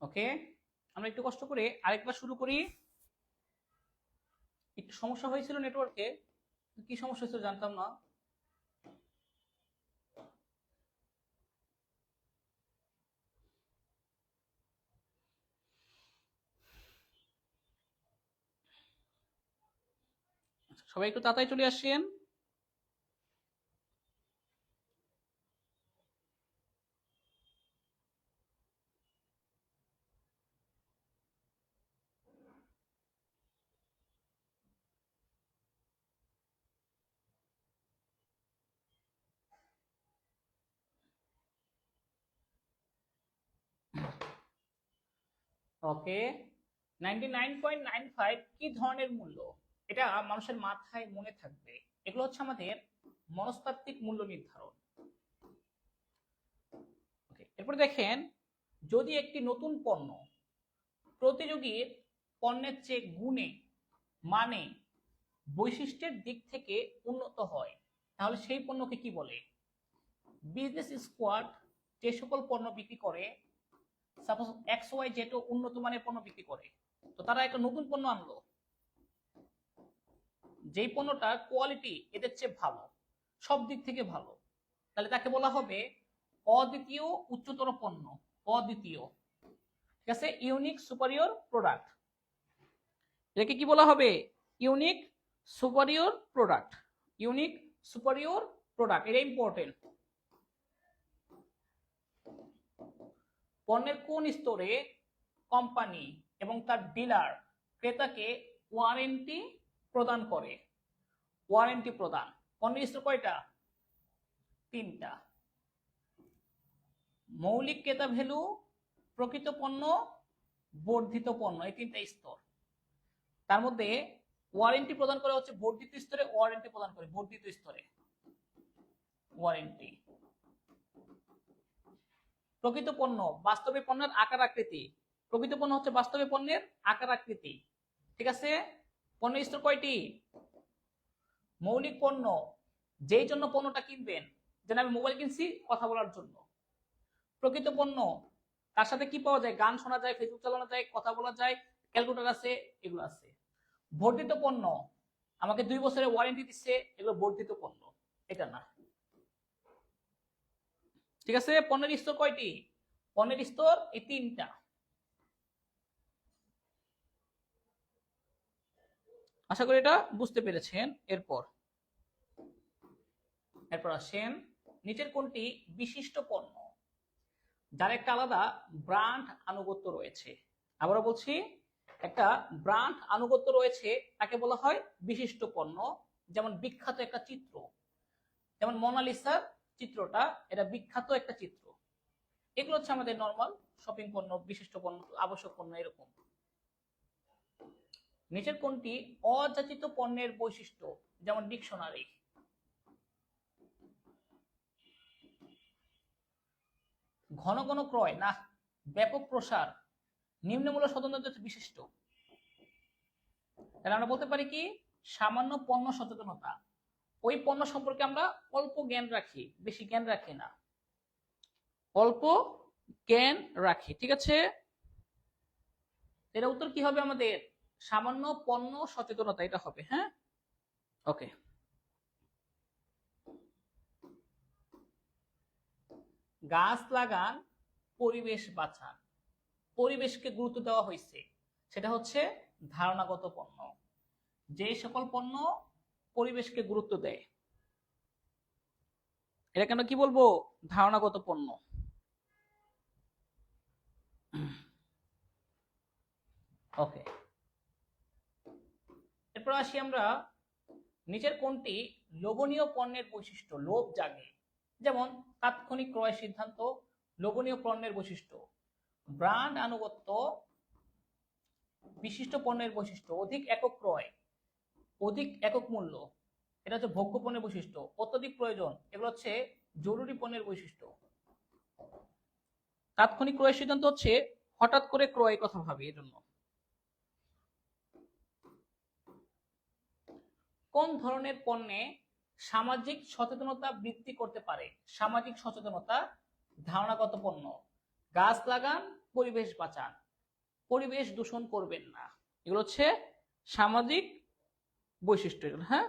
ওকে, আমরা একটু কষ্ট করে আরেকবার শুরু করি। একটু সমস্যা হয়েছিল নেটওয়ার্কে, কি সমস্যা হয়েছিল জানতাম না। সবাই একটু তাড়াতাড়ি চলে আসেন। ওকে, 99.95 কি ধরনের মূল্য, এটা মানুষের মাথায় মনে থাকবে। এগুলো হচ্ছে আমাদের মনস্তাত্ত্বিক মূল্য নির্ধারণ। ওকে, এরপর দেখেন, যদি একটি নতুন পণ্য প্রতিযোগীর পণ্যের চেয়ে গুণে, মানে, বৈশিষ্ট্যের দিক থেকে উন্নত হয়, তাহলে সেই পণ্যকে কি বলে? বিজনেস স্কোয়াড যে সকল পণ্য বিক্রি করে, সাপোজ এক্স ওয়াই জেড উন্নত মানের পণ্য বিক্রি করে, তো তারা একটা নতুন পণ্য আনলো, যেই পণ্যটার কোয়ালিটি এদের চেয়ে ভালো, সব দিক থেকে ভালো, তাহলে তাকে বলা হবে অদ্বিতীয় উচ্চতর পণ্য। অদ্বিতীয়, ঠিক আছে, ইউনিক সুপারিয়র প্রোডাক্ট। এটাকে কি বলা হবে? Unique superior product. Unique superior product, এটা ইম্পর্টেন্ট। পণ্যের কোন স্তরে কোম্পানি এবং তার ডিলার ক্রেতাকে ওয়ারেন্টি প্রদান করে? ওয়ারেন্টি প্রদান। পণ্যের স্তর কয়টা? 3টা। মৌলিক ক্রেতা ভ্যালু, প্রকৃত পণ্য, বর্ধিত পণ্য, এই 3টা স্তর। তার মধ্যে ওয়ারেন্টি প্রদান করা হচ্ছে বর্ধিত স্তরে, ওয়ারেন্টি প্রদান করে বর্ধিত স্তরে ওয়ারেন্টি। প্রকৃত পণ্য, বাস্তবে পণ্যের আকার আকৃতি। প্রকৃত পণ্য হচ্ছে বাস্তবে পণ্যের আকার আকৃতি, ঠিক আছে। পণ্যের স্তর কয়টি? মৌলিক পণ্য, যেই জন্য পণ্যটা কিনবেন, যেন আমি মোবাইল কিনছি কথা বলার জন্য। প্রকৃত পণ্য, তার সাথে কি পাওয়া যায়? গান শোনা যায়, ফেসবুক চালানো যায়, কথা বলা যায়, ক্যালকুলেটর আছে, এগুলো আছে। বর্ধিত পণ্য, আমাকে 2 বছরের ওয়ারেন্টি দিচ্ছে, এগুলো বর্ধিত পণ্য, এটা না, ঠিক আছে। পণ্যের স্তর কয়টি? পণ্যের স্তর এই 3টা। আশা করি এটা বুঝতে পেরেছেন। এরপর আসেন, নিচের কোনটি বিশিষ্ট পণ্য যার একটা আলাদা ব্র্যান্ড আনুগত্য রয়েছে? আবারও বলছি, একটা ব্র্যান্ড আনুগত্য রয়েছে, তাকে বলা হয় বিশিষ্ট পণ্য। যেমন বিখ্যাত একটা চিত্র, যেমন মোনালিসার চিত্রটা, এটা বিখ্যাত একটা চিত্র। এগুলো হচ্ছে আমাদের নরমাল শপিং পণ্য, বিশিষ্ট পণ্য, আবশ্যক পণ্য, এরকম। নিচের কোনটি অযাচিত পণ্যের বৈশিষ্ট্য? যেমন ডিকশনারি। ঘন ঘন ক্রয় না, ব্যাপক প্রসার, নিম্নমূল্য স্বতন্ত্র বিশিষ্ট। তাহলে আমরা বলতে পারি কি? সামান্য পণ্য সচেতনতা। ওই পণ্য সম্পর্কে আমরা অল্প জ্ঞান রাখি, বেশি জ্ঞান রাখি না, অল্প জ্ঞান রাখি, ঠিক আছে। এর উত্তর কি হবে আমাদের? সামান্য পণ্য সচেতনতা, এটা হবে। হ্যাঁ, ওকে। গাছ লাগান, পরিবেশ বাঁচান, পরিবেশকে গুরুত্ব দেওয়া হয়েছে, সেটা হচ্ছে ধারণাগত পণ্য। যে সকল পণ্য পরিবেশকে গুরুত্ব দেয়, এটা কেন কি বলবো? ধারণাগত পণ্য। ওকে, এরপর আসি আমরা, নিচের কোনটি লোভনীয় পণ্যের বৈশিষ্ট্য? লোভ জাগে, যেমন তাৎক্ষণিক ক্রয় সিদ্ধান্ত, লোভনীয় পণ্যের বৈশিষ্ট্য। ব্র্যান্ড আনুগত্য, বিশিষ্ট পণ্যের বৈশিষ্ট্য। অধিক একক ক্রয়, অধিক একক মূল্য, এটা হচ্ছে ভোগ্য পণ্যের বৈশিষ্ট্য। অত্যধিক প্রয়োজন, এগুলো হচ্ছে জরুরি পণ্যের বৈশিষ্ট্য। তাৎক্ষণিক ক্রয় সিদ্ধান্ত হচ্ছে হঠাৎ করে ক্রয়ের কথা ভাবি, এজন্য। কোন ধরনের পণ্যে সামাজিক সচেতনতা বৃদ্ধি করতে পারে? সামাজিক সচেতনতা, ধারণাগত পণ্য। গাছ লাগান, পরিবেশ বাঁচান, পরিবেশ দূষণ করবেন না। এগুলো হচ্ছে সামাজিক বৈশিষ্ট্য এগুলো। হ্যাঁ,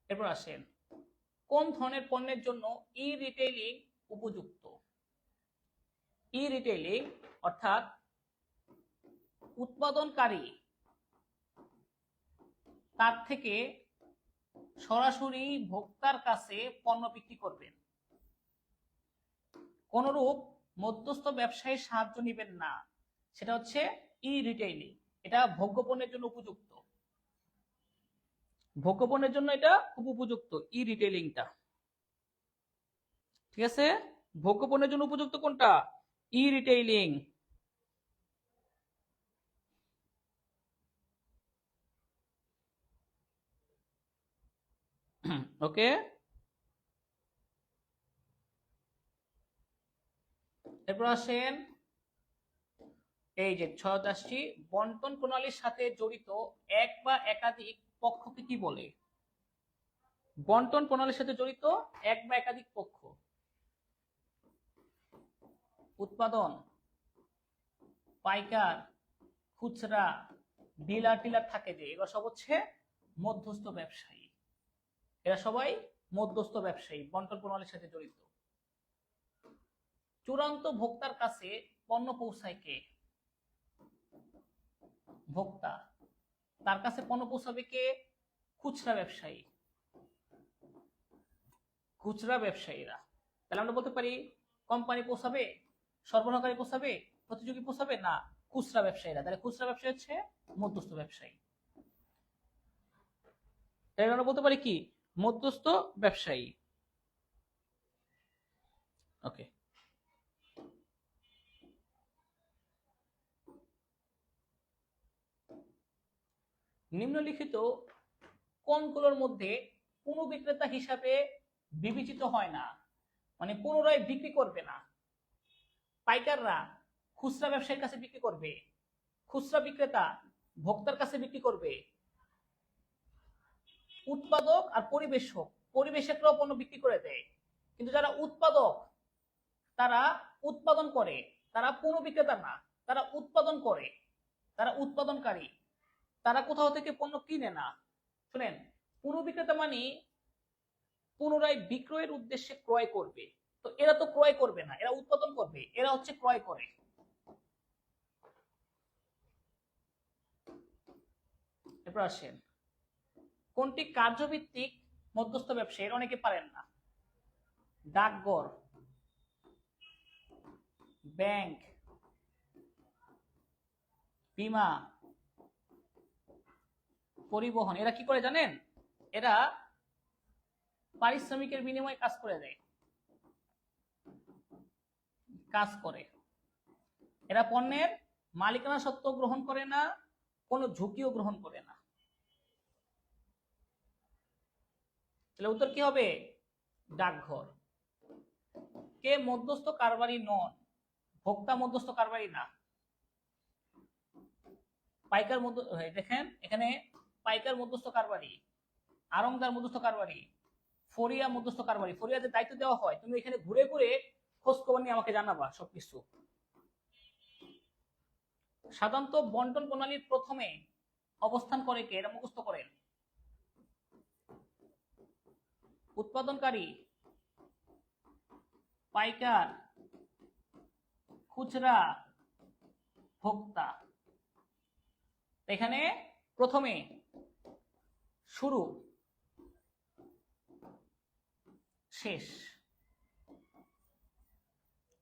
এরপর আসেন কোন ধরনের পণ্যের জন্য ই রিটেইলিং উপযুক্ত। ই রিটেইলিং অর্থাৎ উৎপাদনকারী তার থেকে সরাসরি ভোক্তার কাছে পণ্য বিক্রি করবেন, কোনরূপ মধ্যস্থ ব্যবসায়ীর সাহায্য নেবেন না, সেটা হচ্ছে ই রিটেইলিং। এটা ভোগ্যপণ্যের জন্য উপযুক্ত, ভোগ্যপণ্যের জন্য এটা খুব উপযুক্ত ই রিটেইলিংটা। ঠিক আছে, ভোগ্যপণ্যের জন্য উপযুক্ত কোনটা? ই রিটেইলিং। ওকে, এরপর আসেন এই যে 86টি বন্টন প্রণালীর সাথে জড়িত এক বা একাধিক পক্ষকে কি বলে? বন্টন প্রণালীর সাথে জড়িত এক বা একাধিক পক্ষ, উৎপাদন, পাইকার, খুচরা, ডিলার টিলার থাকে যে, এগুলো সব হচ্ছে মধ্যস্থ ব্যবসায়ী। এরা সবাই মধ্যস্থ ব্যবসায়ী, বন্টন প্রণালীর সাথে জড়িত। চূড়ান্ত ভোক্তার কাছে পণ্য পৌঁছায় কে? ভোক্তা। তার কাছে পণ্য পৌঁছাবে কে? খুচরা ব্যবসায়ী, খুচরা ব্যবসায়ীরা। তাহলে আমরা বলতে পারি কোম্পানি পৌঁছাবে, সরবরাহকারী পৌঁছাবে, প্রতিযোগী পৌঁছাবে না, খুচরা ব্যবসায়ীরা। তাহলে খুচরা ব্যবসায়ী হচ্ছে মধ্যস্থ ব্যবসায়ী। তাহলে আমরা বলতে পারি কি? মধ্যস্থ ব্যবসায়ী। ওকে, নিম্নলিখিত কোনগুলোর মধ্যে পুনঃবিক্রেতা হিসাবে বিবেচিত হয় না, মানে পুনরায় বিক্রি করবে না? পাইকাররা খুচরা ব্যবসায়ীর কাছে বিক্রি করবে, খুচরা বিক্রেতা ভোক্তার কাছে বিক্রি করবে, উৎপাদক আর পরিবেশক, পরিবেশকরাও পণ্য বিক্রি করে দেয়। কিন্তু যারা উৎপাদক, তারা উৎপাদন করে, তারা পুনঃবিক্রেতা না, তারা উৎপাদন করে, তারা উৎপাদনকারী, তারা কোথাও থেকে পণ্য কিনে না। শুনেন, পুনঃবিক্রেতা মানে পুনরায় বিক্রয়ের উদ্দেশ্যে ক্রয় করবে। তো এরা তো ক্রয় করবে না, এরা উৎপাদন করবে, এরা হচ্ছে ক্রয় করে। এরপর আসেন কোনটি কার্যভিত্তিক মধ্যস্থ ব্যবসা? এর অনেকে পারেন না। ডাকঘর, ব্যাংক, বীমা, পরিবহন। এরা কি করে জানেন? এরা পারিশ্রমিকের বিনিময়ে কাজ করে দেয়, কাজ করে। এরা পণ্যের মালিকানা সত্ত্ব গ্রহণ করে না, কোনো ঝুঁকিও গ্রহণ করে না। তাহলে উত্তর কি হবে? ডাকঘর। কে মধ্যস্থ কারবারি নন? ভোক্তা মধ্যস্থ কারবারি না। পাইকার মধ্য, দেখেন এখানে পাইকার মধ্যস্থ কারবারি, আড়ংদার মধ্যস্থ কারবারি, ফরিয়া মধ্যস্থ কারবারি। ফরিয়াদের দায়িত্ব দেওয়া হয়, তুমি এখানে ঘুরে ঘুরে খোঁজ খবর নিয়ে আমাকে জানাবা সবকিছু। সাধারণত বন্টন প্রণালীর প্রথমে অবস্থান করে কে? এটা মুখস্থ করেন। উৎপাদনকারী, পাইকার, খুচরা, ভোক্তা। এখানে প্রথমে, শুরু, শেষ।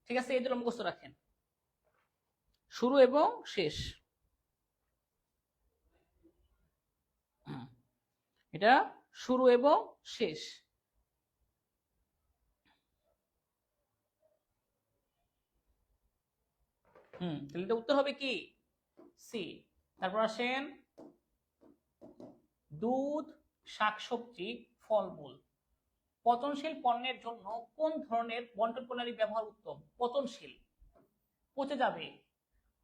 ঠিক আছে, এই দুটো মুখস্থ রাখেন, শুরু এবং শেষ। এটা শুরু এবং শেষ। তাহলে এটা উত্তর হবে কি? সি। তারপর আসেন দুধ, শাকসবজি, ফলমূল। পচনশীল পণ্যের জন্য কোন ধরনের বন্টন প্রণালী ব্যবহার উত্তম? পচনশীল, পচে যাবে।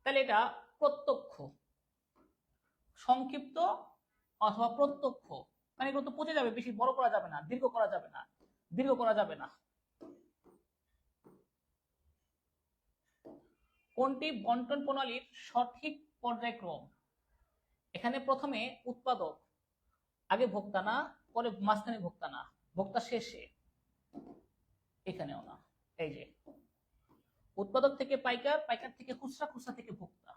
তাহলে এটা প্রত্যক্ষ, সংক্ষিপ্ত অথবা প্রত্যক্ষ, মানে এগুলো তো পচে যাবে, বেশি বড় করা যাবে না, দীর্ঘ করা যাবে না, দীর্ঘ করা যাবে না। কোনটি বন্টন প্রণালীর সঠিক পর্যায়ক্রম? এখানে প্রথমে উৎপাদক, আগে ভোক্তা না, পরে মাঝখানে ভোক্তা না, ভোক্তা শেষে, এখানেও না। এই যে উৎপাদক থেকে পাইকার, পাইকার থেকে খুচরা, খুচরা থেকে ভোক্তা,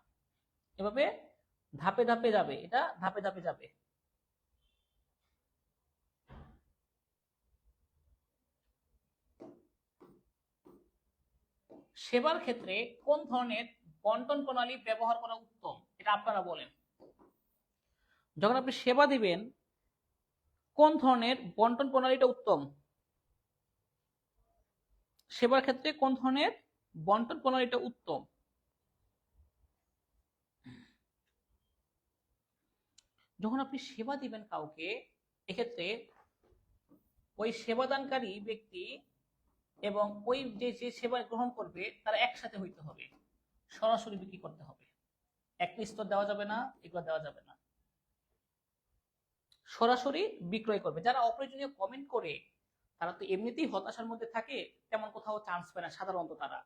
এভাবে ধাপে ধাপে যাবে, এটা ধাপে ধাপে যাবে। সেবার ক্ষেত্রে কোন ধরনের বন্টন প্রণালী ব্যবহার করা উত্তম, এটা আপনারা বলেন। যখন আপনি সেবা দিবেন, কোন ধরনের বন্টন প্রণালীটা উত্তম? সেবার ক্ষেত্রে কোন ধরনের বন্টন প্রণালীটা উত্তম? যখন আপনি সেবা দিবেন কাউকে, এক্ষেত্রে ওই সেবাদানকারী ব্যক্তি এবং ওই যে সেবা গ্রহণ করবে তারা একসাথে হইতে হবে, সরাসরি বিক্রি করতে হবে, এক স্তর দেওয়া যাবে না, এগুলো দেওয়া যাবে না, সরাসরি বিক্রয় করবে। যারা অপ্রয়োজনীয় কমেন্ট করে তারা তো এমনিতেই হতাশার মধ্যে থাকে, তেমন কোথাও চান্স পায় না সাধারণত তারা,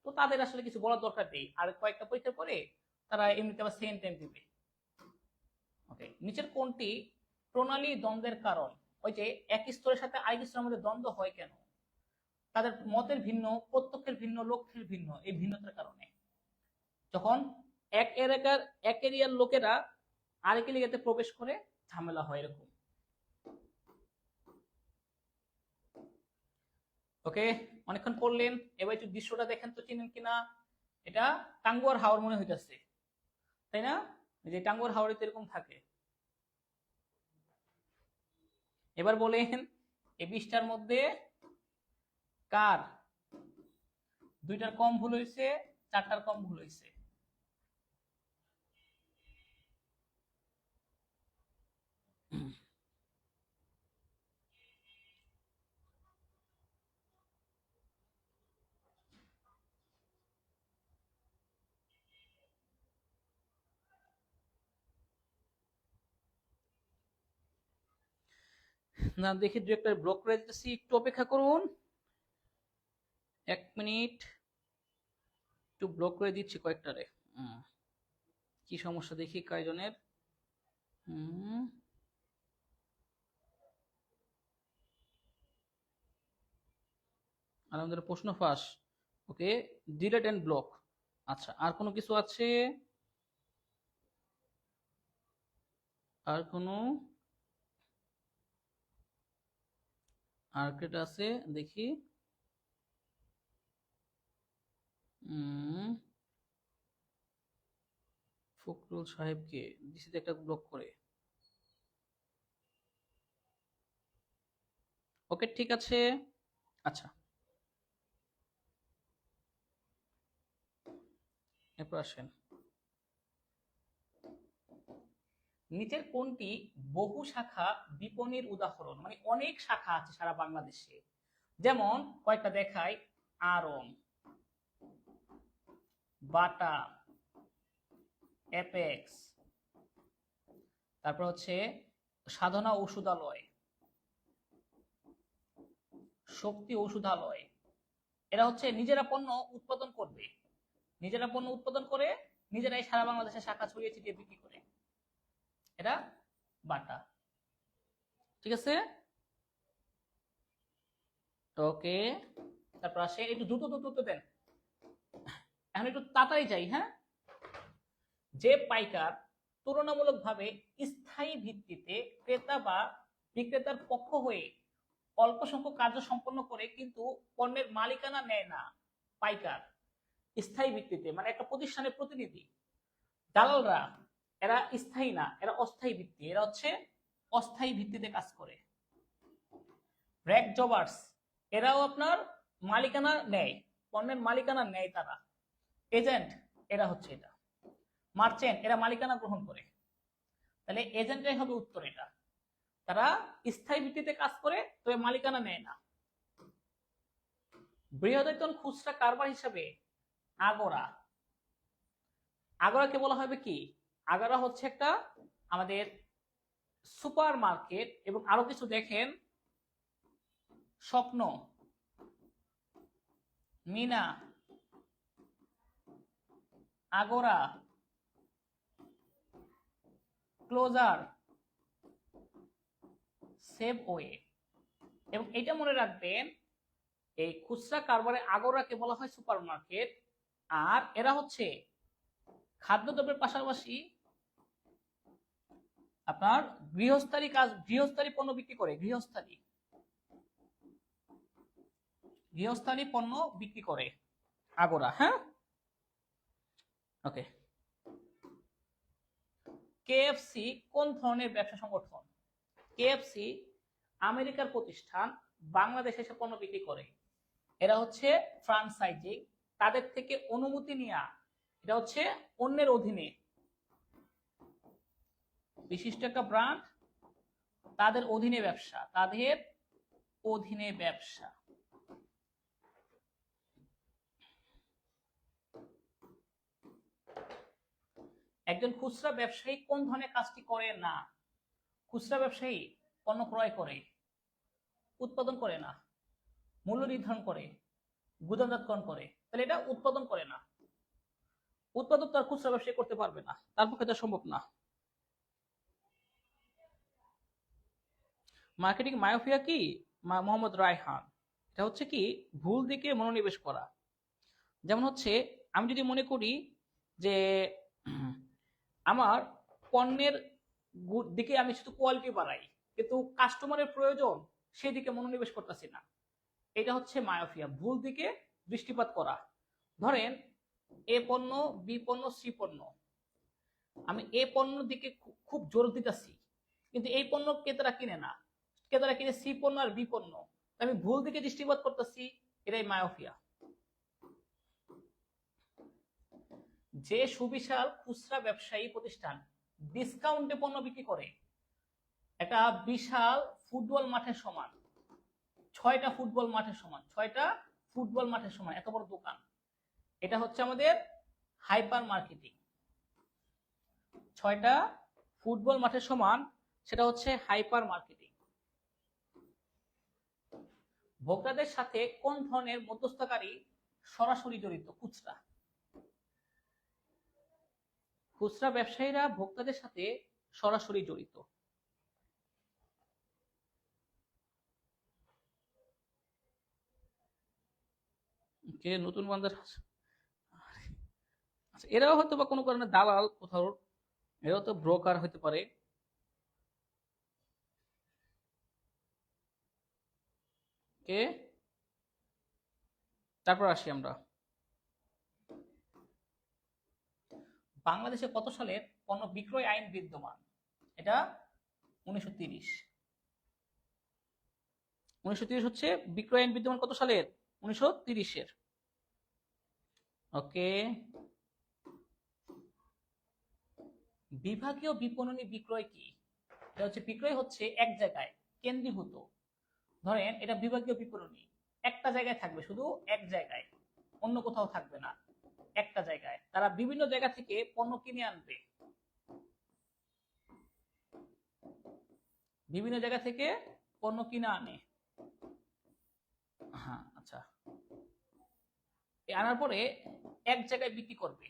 তো তাদের আসলে কিছু বলার দরকার নেই, আর কয়েকটা পরীক্ষা করে তারা এমনিতে আবার সেকেন্ড টাইম দিবে। ওকে, নিচের কোনটি প্রণালী দ্বন্দ্বের কারণ? ওই যে এক স্তরের সাথে আরেক স্তরের মধ্যে দ্বন্দ্ব হয় কেন? তাদের মতের ভিন্ন, প্রত্যক্ষের ভিন্ন, লক্ষ্যের ভিন্ন, এই ভিন্নতার কারণে। যখন এক এলাকার এক এরিয়ার লোকেরা আরেক এলাকাতে প্রবেশ করে ঝামেলা হয় এরকম। ওকে, অনেকক্ষণ পড়লেন, এবার একটু দৃশ্যটা দেখেন তো, চিনেন কিনা? এটা টাঙ্গুয়ার হাওর মনে হইতেছে, তাই না? যে টাঙ্গুয়ার হাওরে এরকম থাকে। এবার বলেন এই 20টার মধ্যে কার 2টার কম ভুল হয়েছে, 4টার কম ভুল হয়েছে? না দেখি দু একটা ব্লক করে দিতেছি, একটু অপেক্ষা করুন 1 মিনিট, একটু ব্লক করে দিচ্ছি কয়েকটারে। কি সমস্যা দেখি কয়জনের। আর আমাদের প্রশ্ন ফাঁস। ওকে, ডিলেট এন্ড ব্লক। আচ্ছা, আর কোনো কিছু আছে? আর কোনো আর্কেট আছে দেখি। ফখরুল সাহেবকে ডিসিতে একটা ব্লক করে। ওকে, ঠিক আছে। আচ্ছা, এরপর আসেন। নিচের কোনটি বহু শাখা বিপণীর উদাহরণ? মানে অনেক শাখা আছে সারা বাংলাদেশে, যেমন কয়েকটা দেখাই: আরং, বাটা, অ্যাপেক্স, তারপর হচ্ছে সাধনা ঔষধালয়, শক্তি ঔষধালয়। এরা হচ্ছে নিজেরা পণ্য উৎপাদন করবে, নিজেরা পণ্য উৎপাদন করে নিজেরাই সারা বাংলাদেশে শাখা ছড়িয়ে ছিটিয়ে বিক্রি করে, এরা বাটা। ঠিক আছে, ওকে। তারপর আসে, একটু দ্রুত দ্রুত দেন, এখন একটু তাড়াতাড়ি যাই। হ্যাঁ, যে পাইকার তুলনামূলকভাবে স্থায়ী ভিত্তিতে ক্রেতা বা বিক্রেতার পক্ষ হয়ে অল্প সংখ্যক কার্য সম্পন্ন করে কিন্তু পণ্যের মালিকানা নেয় না, পাইকার স্থায়ী ভিত্তিতে, মানে একটা প্রতিষ্ঠানের প্রতিনিধি। দালালরা এরা স্থায়ী না, এরা অস্থায়ী ভিত্তি, এরা হচ্ছে অস্থায়ী ভিত্তিতে কাজ করে। র্যাক জবার্স এরাও আপনার মালিকানা নেয়, পণ্যের মালিকানা নেয় তারা। এজেন্ট এরা হচ্ছে এটা। মার্চেন্ট এরা মালিকানা গ্রহণ করে। তাহলে এজেন্টরাই হবে উত্তর। এটা তারা স্থায়ী ভিত্তিতে কাজ করে, তবে মালিকানা নেয় না। বৃহদায়তন খুচরা কারবার হিসাবে আগরা, আগরাকে বলা হবে কি? আগরা হচ্ছে একটা আমাদের সুপার মার্কেট এবং আরো কিছু দেখেন, স্বপ্ন, মিনা, আগোরা, ক্লোজার, সেভওয়ে। এবং এটা মনে রাখবেন, এই খুচরা কারবারে আগোরাকে বলা হয় সুপার মার্কেট, আর এরা হচ্ছে খাদ্যদ্রব্যের পাশাপাশি আপনার গৃহস্থালী পণ্য বিক্রি করে, গৃহস্থালী পণ্য বিক্রি করে আগোরা। হ্যাঁ, ওকে। কেএফসি কোন ধরনের ব্যবসা সংগঠন? কেএফসি আমেরিকার প্রতিষ্ঠান, বাংলাদেশে এসে পণ্য বিক্রি করে। এরা হচ্ছে ফ্রাঞ্চাইজিং, তাদের থেকে অনুমতি নেওয়া, এটা হচ্ছে অন্যের অধীনে, বিশিষ্ট একটা ব্র্যান্ড, তাদের অধীনে ব্যবসা, একজন খুচরা ব্যবসায়ী কোন ধরনের কাজটি করে না? খুচরা ব্যবসায়ী পণ্য ক্রয় করে, উৎপাদন করে না, মূল্য নির্ধারণ করে, গুদামজাতকরণ করে। তাহলে এটা উৎপাদন করে না। উৎপাদন তো আর খুচরা ব্যবসায়ী করতে পারবে না, তার পক্ষে এটা সম্ভব না। মার্কেটিং মায়োপিয়া কি? মোহাম্মদ রায়হান, এটা হচ্ছে কি ভুল দিকে মনোনিবেশ করা। যেমন হচ্ছে আমি যদি মনে করি যে আমার পণ্যের দিকে আমি শুধু কোয়ালিটি বাড়াই, কিন্তু কাস্টমারের প্রয়োজন সেদিকে মনোনিবেশ করতেছি না, এটা হচ্ছে মায়োপিয়া, ভুল দিকে দৃষ্টিপাত করা। ধরেন এ পণ্য, বি পণ্য, সি পণ্য, আমি এ পণ্যের দিকে খুব জোর দিতেছি, কিন্তু এই পণ্য ক্রেতারা কিনে না, ক্রেতারা কিনে সি পণ্য আর বি পণ্য, আমি ভুল দিকে দৃষ্টিপাত করতেছি, এটাই মায়োপিয়া। যে সুবিশাল খুচরা ব্যবসায়ী প্রতিষ্ঠান ডিসকাউন্টে পণ্য বিক্রি করে, একটা বিশাল ফুটবল মাঠের সমান, 6টা ফুটবল মাঠের সমান, 6টা ফুটবল মাঠের সমান এত বড় দোকান, এটা হচ্ছে আমাদের হাইপার মার্কেটিং। 6টা ফুটবল মাঠের সমান, সেটা হচ্ছে হাইপার মার্কেটিং। ভোক্তাদের সাথে কোন ধরনের মধ্যস্থতাকারী সরাসরি জড়িত? খুচরা। খুচরা ব্যবসায়ীরা ভোক্তাদের সাথে সরাসরি জড়িত। কে নতুন বান্দার, এরাও হয়তো বা কোনো কারণে দালাল কোথাও, এরাও তো ব্রোকার হতে পারে। কে, তারপর আসি আমরা। বাংলাদেশে কত সালের পণ্য বিক্রয় আইন বিদ্যমান? এটা 1930। 1930 হচ্ছে বিক্রয় আইন বিদ্যমান কত সালের? 1930-এর। ওকে। বিভাগীয় বিপণনী বিক্রয় কি? এটা হচ্ছে বিক্রয় হচ্ছে এক জায়গায় কেন্দ্রীভূত। ধরেন এটা বিভাগীয় বিপণনী, একটা জায়গায় থাকবে, শুধু এক জায়গায়, অন্য কোথাও থাকবে না, একটা জায়গায় তারা বিভিন্ন জায়গা থেকে পণ্য কিনে আনবে, বিভিন্ন জায়গা থেকে পণ্য কিনে আনে। হ্যাঁ, আচ্ছা, আনার পরে এক জায়গায় বিক্রি করবে,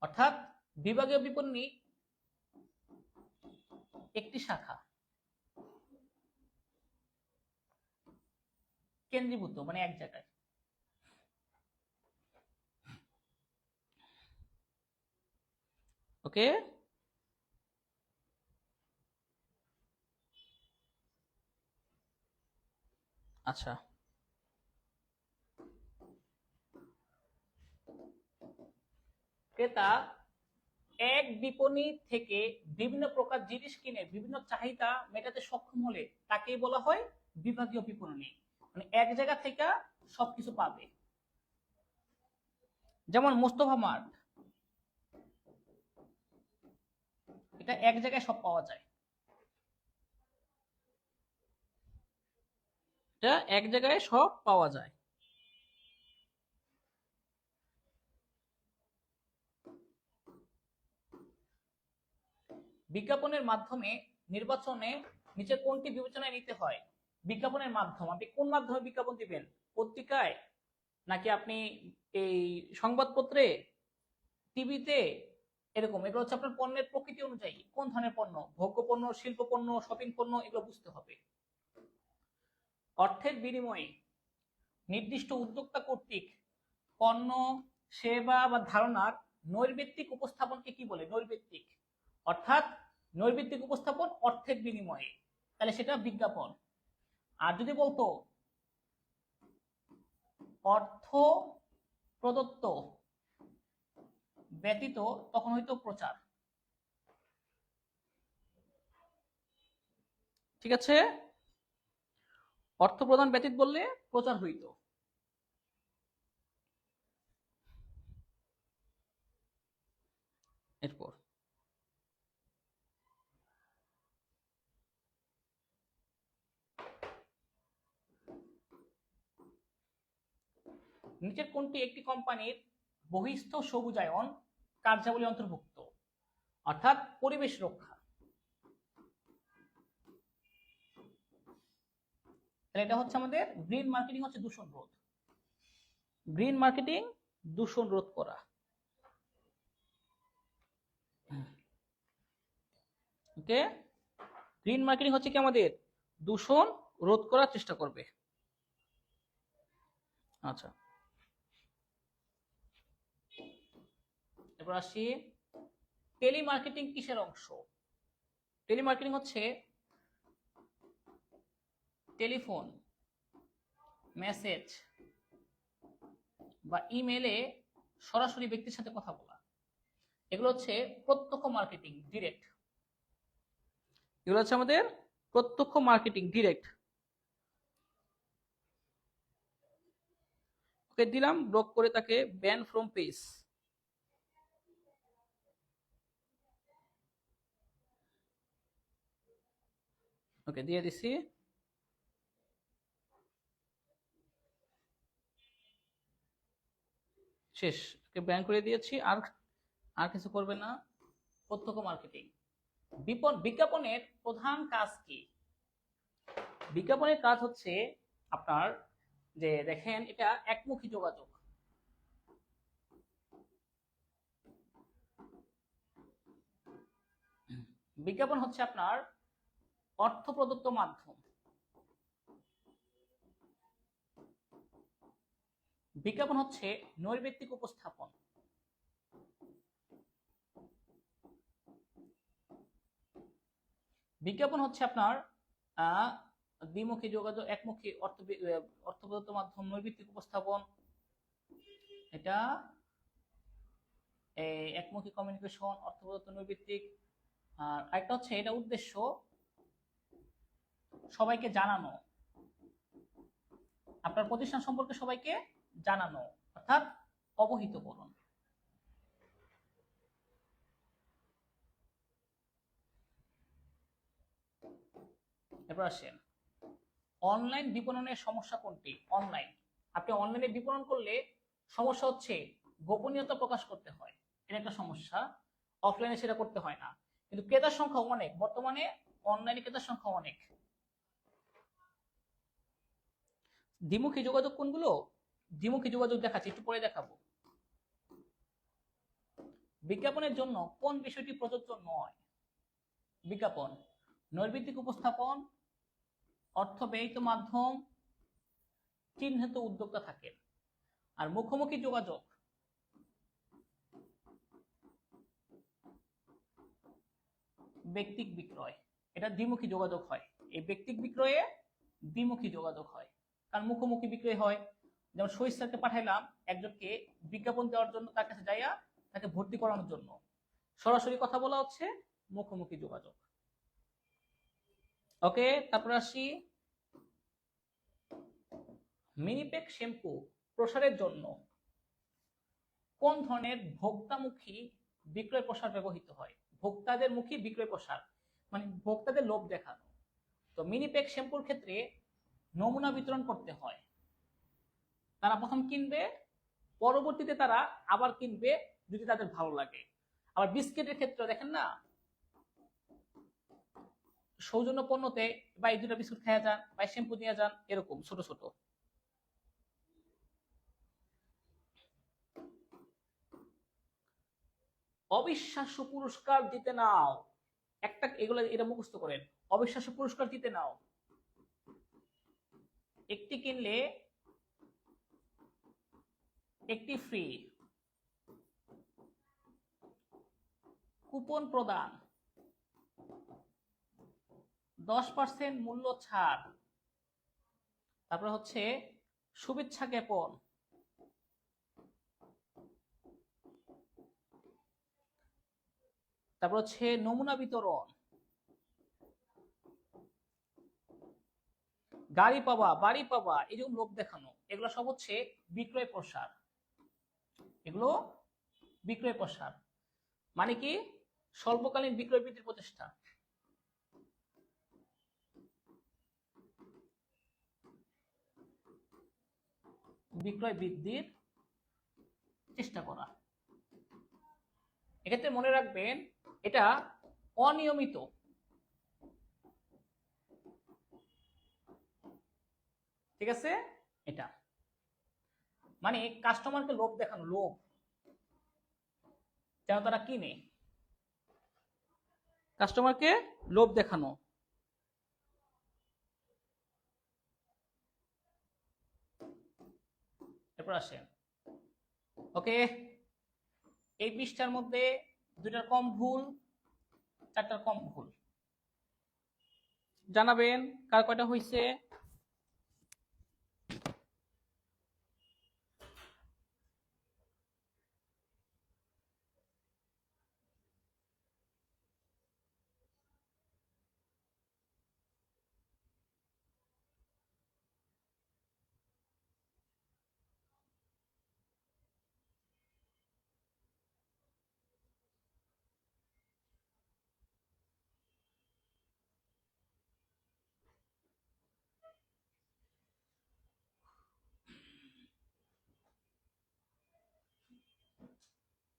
অর্থাৎ বিভাগীয় বিপণনী একটি শাখা, কেন্দ্রীভূত মানে এক জায়গায়। ওকে, আচ্ছা। ক্রেতা এক বিপণী থেকে বিভিন্ন প্রকার জিনিস কিনে বিভিন্ন চাহিদা মেটাতে সক্ষম হলে তাকেই বলা হয় বিভাগীয় বিপণনী, মানে এক জায়গা থেকে সবকিছু পাবে। যেমন মোস্তফা মার্ট, এটা এক জায়গায় সব পাওয়া যায়, এটা এক জায়গায় সব পাওয়া যায়। বিজ্ঞাপনের মাধ্যমে নির্বাচনে নিচে কোনটি বিবেচনায় নিতে হয়? বিজ্ঞাপনের মাধ্যম। আপনি কোন মাধ্যমে বিজ্ঞাপন দিবেন? পত্রিকায়, নাকি আপনি এই সংবাদপত্রে, টিভিতে, এরকম। এগুলো হচ্ছে আপনার পণ্যের প্রকৃতি অনুযায়ী কোন ধরনের পণ্য, ভোগ্য পণ্য, শিল্প পণ্য, শপিং পণ্য, এগুলো বুঝতে হবে। অর্থের বিনিময়ে নির্দিষ্ট উদ্যোক্তা কর্তৃক পণ্য, সেবা বা ধারণার নৈর্ব্যক্তিক উপস্থাপনকে কি বলে? নৈর্ব্যক্তিক। অর্থাৎ নৈর্ব্যক্তিক উপস্থাপন অর্থের বিনিময়ে, তাহলে সেটা বিজ্ঞাপন। আর যদি বলতো অর্থ প্রদত্ত ব্যতীত, তখন হয়তো প্রচার। ঠিক আছে, অর্থ প্রদান ব্যতীত বললে প্রচার হইতো। এরপর নিচের কোনটি একটি কোম্পানির বহিস্থ সবুজায়ন কার্যাবলী অন্তর্ভুক্ত? অর্থাৎ পরিবেশ রক্ষা। তাহলে এটা হচ্ছে আমাদের গ্রিন মার্কেটিং, হচ্ছে দূষণ রোধ। গ্রিন মার্কেটিং দূষণ রোধ করা। ওকে, গ্রিন মার্কেটিং হচ্ছে কি আমাদের দূষণ রোধ করার চেষ্টা করবে। আচ্ছা, এবার আসি টেলিমার্কেটিং কিসের অংশ? টেলিমার্কেটিং হচ্ছে টেলিফোন, মেসেজ বা ইমেলে সরাসরি ব্যক্তির সাথে কথা বলা। এগুলো হচ্ছে প্রত্যক্ষ মার্কেটিং, ডিরেক্ট। এগুলো হচ্ছে আমাদের প্রত্যক্ষ মার্কেটিং, ডিরেক্ট। ওকে দিলাম, ব্লক করে তাকে ব্যান ফ্রম পেজ। ওকে দিয়ে দিছি, শেষ। ওকে ব্যান করে দিয়েছি, আর আর কিছু করবে না। প্রত্যক্ষ মার্কেটিং। বিজ্ঞাপনের প্রধান কাজ কি? বিজ্ঞাপনের কাজ হচ্ছে আপনার, যে দেখেন এটা একমুখী যোগাযোগ। বিজ্ঞাপন হচ্ছে আপনার অর্থ প্রদত্ত মাধ্যম। বিজ্ঞাপন হচ্ছে নৈর্ব্যক্তিক উপস্থাপন। বিজ্ঞাপন হচ্ছে আপনার দ্বিমুখী যোগাযোগ, একমুখী অর্থ প্রদত্ত মাধ্যম, নৈর্ব্যক্তিক উপস্থাপন। এটা একমুখী কমিউনিকেশন, অর্থ প্রদত্ত, নৈর্ব্যক্তিক। আর একটা হচ্ছে এটা উদ্দেশ্য সবাইকে জানানো, আপনার প্রতিষ্ঠান সম্পর্কে সবাইকে জানানো, অর্থাৎ অবহিত করুন। এবার আসেন অনলাইন বিপণনের সমস্যা কোনটি? অনলাইন, আপনি অনলাইনে বিপণন করলে সমস্যা হচ্ছে গোপনীয়তা প্রকাশ করতে হয়, এটা একটা সমস্যা। অফলাইনে সেটা করতে হয় না, কিন্তু ক্রেতার সংখ্যা অনেক, বর্তমানে অনলাইনে ক্রেতার সংখ্যা অনেক। দ্বিমুখী যোগাযোগ কোনগুলো? দ্বিমুখী যোগাযোগ দেখাচ্ছি, একটু পরে দেখাবো। বিজ্ঞাপনের জন্য কোন বিষয়টি প্রযোজ্য নয়? বিজ্ঞাপন নৈর্ব্যক্তিক উপস্থাপন, অর্থ ব্যয়িত মাধ্যম, চিহ্নিত উদ্যোক্তা থাকে। আর মুখোমুখি যোগাযোগ ব্যক্তিক বিক্রয়, এটা দ্বিমুখী যোগাযোগ হয়। এই ব্যক্তিক বিক্রয়ে দ্বিমুখী যোগাযোগ হয়, কারণ মুখোমুখি বিক্রয় হয়। যেমন শহীদ স্যারকে পাঠাইলাম একজনকে বিজ্ঞাপন দেওয়ার জন্য, তার কাছে যাইয়া তাকে ভর্তি করানোর জন্য, সরাসরি কথা বলা হচ্ছে মুখোমুখি যোগাযোগ। ওকে, তারপর আসি মিনিপ্যাক শ্যাম্পু প্রসারের জন্য কোন ধরনের ভোক্তামুখী বিক্রয় প্রসার ব্যবহৃত হয়? ভোক্তাদের মুখী বিক্রয় প্রসার, মানে ভোক্তাদের লোভ দেখানো। তো মিনিপ্যাক শ্যাম্পুর ক্ষেত্রে নমুনা বিতরণ করতে হয়। তারা প্রথম কিনবে, পরবর্তীতে তারা আবার কিনবে যদি তাদের ভালো লাগে। আবার বিস্কিটের ক্ষেত্রে দেখেন না, সৌজন্য পণ্যতে বা এই দুটা বিস্কুট খেয়ে যান বা শ্যাম্পু নিয়ে যান, এরকম ছোট ছোট। অবিশ্বাস্য পুরস্কার জিতে নাও, একটা এগুলো এটা মুখস্থ করেন। অবিশ্বাস্য পুরস্কার জিতে নাও, একটি কিনলে একটি ফ্রি, কুপন প্রদান, 10% মূল্য ছাড়, তারপরে হচ্ছে শুভেচ্ছা জ্ঞাপন, তারপর হচ্ছে নমুনা বিতরণ, গাড়ি পাবা, বাড়ি পাবা, এরকম লোক দেখানো, এগুলো সব হচ্ছে বিক্রয় প্রসার। এগুলো বিক্রয় প্রসার মানে কি? স্বল্পকালীন বিক্রয় বৃদ্ধির প্রচেষ্টা। বিক্রয় বৃদ্ধির চেষ্টা করা। এক্ষেত্রে মনে রাখবেন এটা অনিয়মিত, ঠিক আছে? এটা মানে কাস্টমারকে লোভ দেখানো, লোভ যেন তারা কিনে, কাস্টমারকে লোভ দেখানো। এরপর আসেন, ওকে, এই পৃষ্ঠার মধ্যে 2টার কম ভুল, 4টার কম ভুল, জানাবেন কার কয়টা হয়েছে।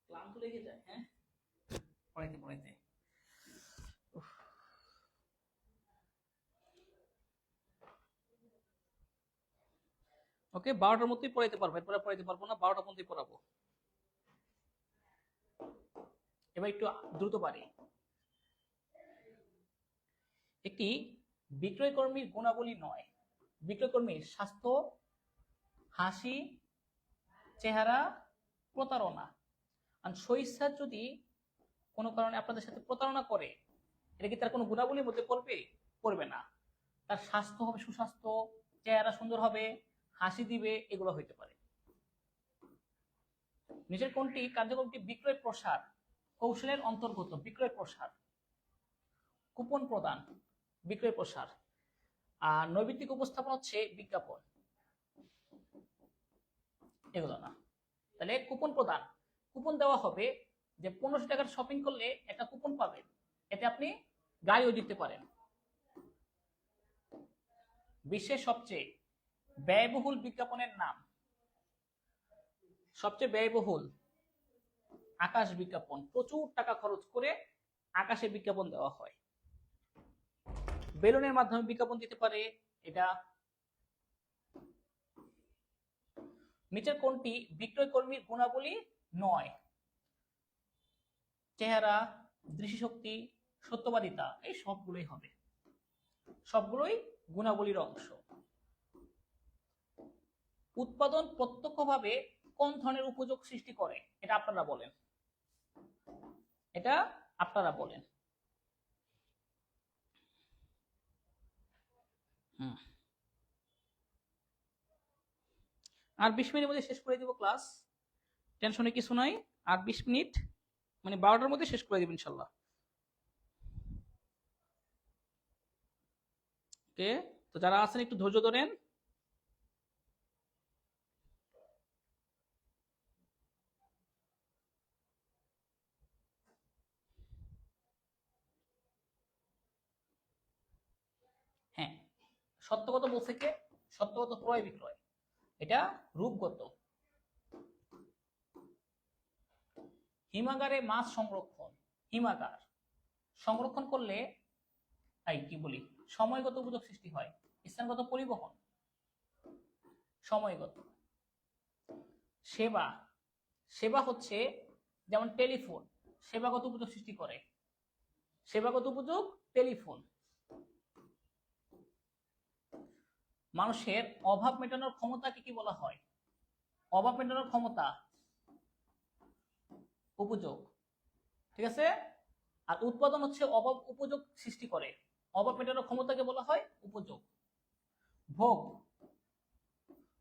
ক্লান্ত লেগে যায়, হ্যাঁ, পড়াইতে পড়াইতে। ওকে, 12টার মধ্যেই পড়াইতে পারবো, এরপরে পড়াইতে পারবো না, 12টার মধ্যেই পড়াবো। এবার একটু দ্রুত পারি। একটি বিক্রয় কর্মীর গুণাবলী নয়, বিক্রয় কর্মীর স্বাস্থ্য, হাসি, চেহারা, প্রতারণা। আর স্বইচ্ছা যদি কোনো কারণে আপনাদের সাথে প্রতারণা করে, এটা কি তার কোনো গুণাবলীর মধ্যে পড়বে? পড়বে না। তার স্বাস্থ্য হবে সুস্বাস্থ্য, চেহারা সুন্দর হবে, হাসি দিবে, এগুলো হইতে পারে। নিচের কোনটি কার্যক্রমটি বিক্রয় প্রসার কৌশলের অন্তর্গত? বিক্রয় প্রসার, কুপন প্রদান, বিক্রয় প্রসার। আর নৈবিত্তিক উপস্থাপন হচ্ছে বিজ্ঞাপন, এগুলো না। তাহলে কুপন প্রদান, কুপন দেওয়া হবে যে 1500 টাকার শপিং করলে একটা কুপন পাবেন, এতে আপনি গাড়িও দিতে পারেন। বিশ্বের সবচেয়ে ব্যয়বহুল বিজ্ঞাপনের নাম? সবচেয়ে ব্যয়বহুল আকাশ বিজ্ঞাপন, প্রচুর টাকা খরচ করে আকাশে বিজ্ঞাপন দেওয়া হয়। বেলুনের মাধ্যমে বিজ্ঞাপন দিতে পারে এটা। নিচের কোনটি বিক্রয় কর্মীর গুণাবলী নয়? চেহারা, দৃষ্টিশক্তি, সত্যবাদিতা, এই সবগুলোই হবে, সবগুলোই গুণাবলীর অংশ। উৎপাদন প্রত্যক্ষভাবে কোন ধরনের উপযোগ সৃষ্টি করে? এটা আপনারা বলেন, এটা আপনারা বলেন। আর 20 মিনিটের মধ্যে শেষ করে দিব ক্লাস, টেনশনে কিছু নাই। আর 20 মিনিট মানে 12টার মধ্যে শেষ করে দিব ইনশাল্লাহ। ওকে, তো যারা আছেন একটু ধৈর্য ধরেন। হ্যাঁ, সত্যগত বলছে কে? সত্যগত ক্রয় বিক্রয়, এটা রূপগত। হিমাগারে মাছ সংরক্ষণ, হিমাগার সংরক্ষণ করলে কি বলি, সময়গত উপযোগ সৃষ্টি হয়। স্থানগত পরিবহন, সময়গত। সেবা, সেবা হচ্ছে যেমন টেলিফোন, সেবাগত উপযোগ সৃষ্টি করে। সেবাগত উপযোগ টেলিফোন। মানুষের অভাব মেটানোর ক্ষমতাকে কি বলা হয়? অভাব মেটানোর ক্ষমতা, উপযোগ। ঠিক আছে। আর উৎপাদন হচ্ছে অভাব উপযোগ সৃষ্টি করে। অভাব মেটানোর ক্ষমতাকে বলা হয় উপযোগ। ভোগ,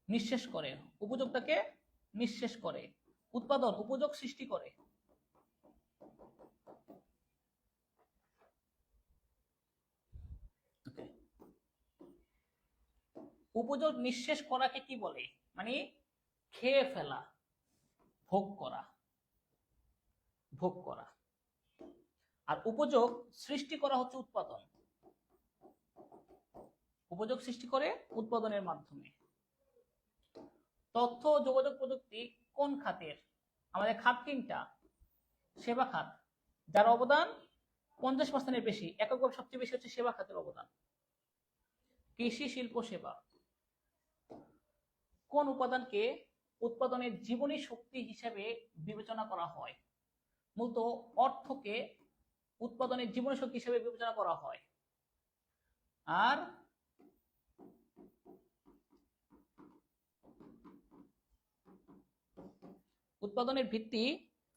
নিঃশেষ করে, উপযোগটাকে নিঃশেষ করে। উৎপাদন, উপযোগ সৃষ্টি করে। উপযোগ নিঃশেষ করাকে কি বলে? মানে খেয়ে ফেলা, ভোগ করা, ভোগ করা। আর উপযোগ সৃষ্টি করা হচ্ছে উৎপাদন। উপযোগ সৃষ্টি করে উৎপাদনের মাধ্যমে। তথ্য ও যোগাযোগ প্রযুক্তি কোন খাতের? আমাদের খাত তিনটা। সেবা খাত, যার অবদান 50%-এর বেশি, এককভাবে সবচেয়ে বেশি হচ্ছে সেবা খাতের অবদান। কৃষি, শিল্প, সেবা। কোন উপাদানকে উৎপাদনের জীবনী শক্তি হিসেবে বিবেচনা করা হয়? মূলত অর্থকে উৎপাদনের জীবনী শক্তি হিসেবে বিবেচনা করা হয়। আর উৎপাদনের ভিত্তি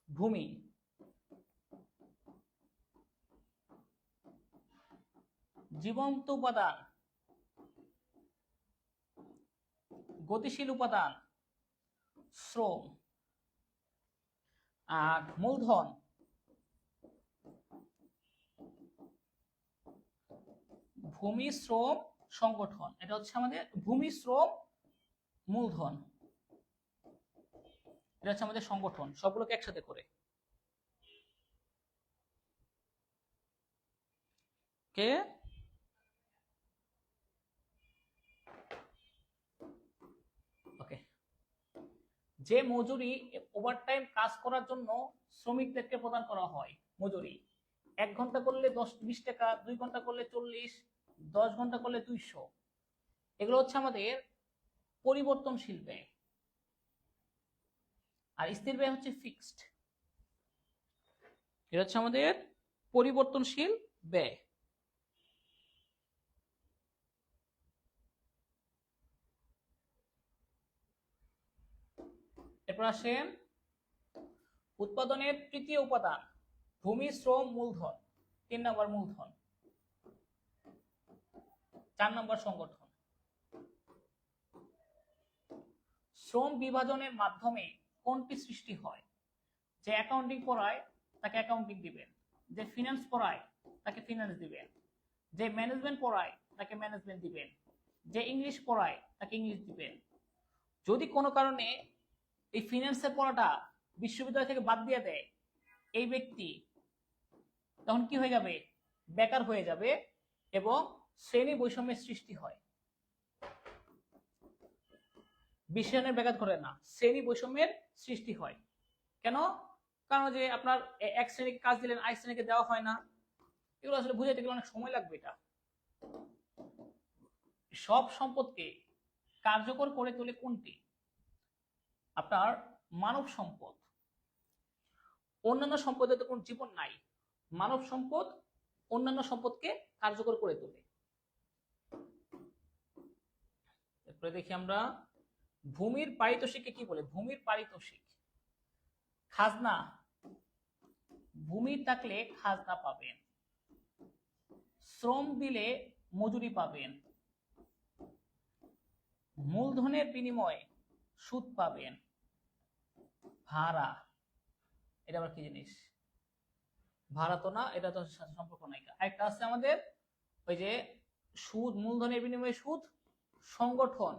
ভূমি। জীবন্ত উপাদান, গতিশীল উপাদান, শ্রম। আর মূলধন, ভূমি, শ্রম, সংগঠন। এটা হচ্ছে আমাদের ভূমি, শ্রম, মূলধন। এটা হচ্ছে আমাদের সংগঠন, সবগুলোকে একসাথে করে। কে ওকে। যে মজুরি ওভারটাইম কাজ করার জন্য শ্রমিকদেরকে প্রদান করা হয়, মজুরি 1 ঘন্টা করলে 10-20 টাকা, 2 ঘন্টা করলে 40, 10 ঘন্টা করলে 200। এগুলো হচ্ছে আমাদের পরিবর্তনশীল ব্যয়। আর স্থির ব্যয় হচ্ছে ফিক্সড। এটা হচ্ছে আমাদের পরিবর্তনশীল ব্যয়। এরপর আসেন উৎপাদনের তৃতীয় উপাদান ভূমি, শ্রম, মূলধন। 3 নম্বর মূলধন, 4 নম্বর সংগঠন। শ্রম বিভাজনের মাধ্যমে কোনটি সৃষ্টি হয়? যে অ্যাকাউন্টিং পড়ায় তাকে অ্যাকাউন্টিং দিবেন, যে ফিনান্স পড়ায় তাকে ফিনান্স দিবেন, যে ম্যানেজমেন্ট পড়ায় তাকে ম্যানেজমেন্ট দিবেন, যে ইংলিশ পড়ায় তাকে ইংলিশ দিবেন। যদি কোনো কারণে এই ফিনান্সের পড়াটা বিশ্ববিদ্যালয় থেকে বাদ দিয়ে দেয় এই ব্যক্তি, তখন কি হয়ে যাবে? বেকার হয়ে যাবে এবং শ্রেণী বৈষম্যের সৃষ্টি হয়। বিশ্বায়নের ব্যাঘাত ঘটে না, শ্রেণী বৈষম্যের সৃষ্টি হয়। কেন? কারণ যে আপনার এক শ্রেণীকে কাজ দিলেন, আরেক শ্রেণীকে দেওয়া হয় না। এগুলো আসলে বুঝাইতে গেলে অনেক সময় লাগবে। এটা সব সম্পদকে কার্যকর করে তোলে কোনটি? আপনার মানব সম্পদ। অন্যান্য সম্পদের তো কোনো জীবন নাই, মানব সম্পদ অন্যান্য সম্পদকে কার্যকর করে তোলে। এরপরে দেখি আমরা ভূমির পারিতোষিককে কি বলে? ভূমির পারিতোষিক খাজনা। ভূমি থাকলে খাজনা পাবেন, শ্রম দিলে মজুরি পাবেন, মূলধনের বিনিময়ে সুদ পাবেন, ভাড়া। এটা আবার কি জিনিস? ভাড়া তো না, এটা তো সাথে সম্পর্ক নাই। একটা আছে আমাদের ওই যে সুদ, মূলধনের বিনিময়ে সুদ, সংগঠন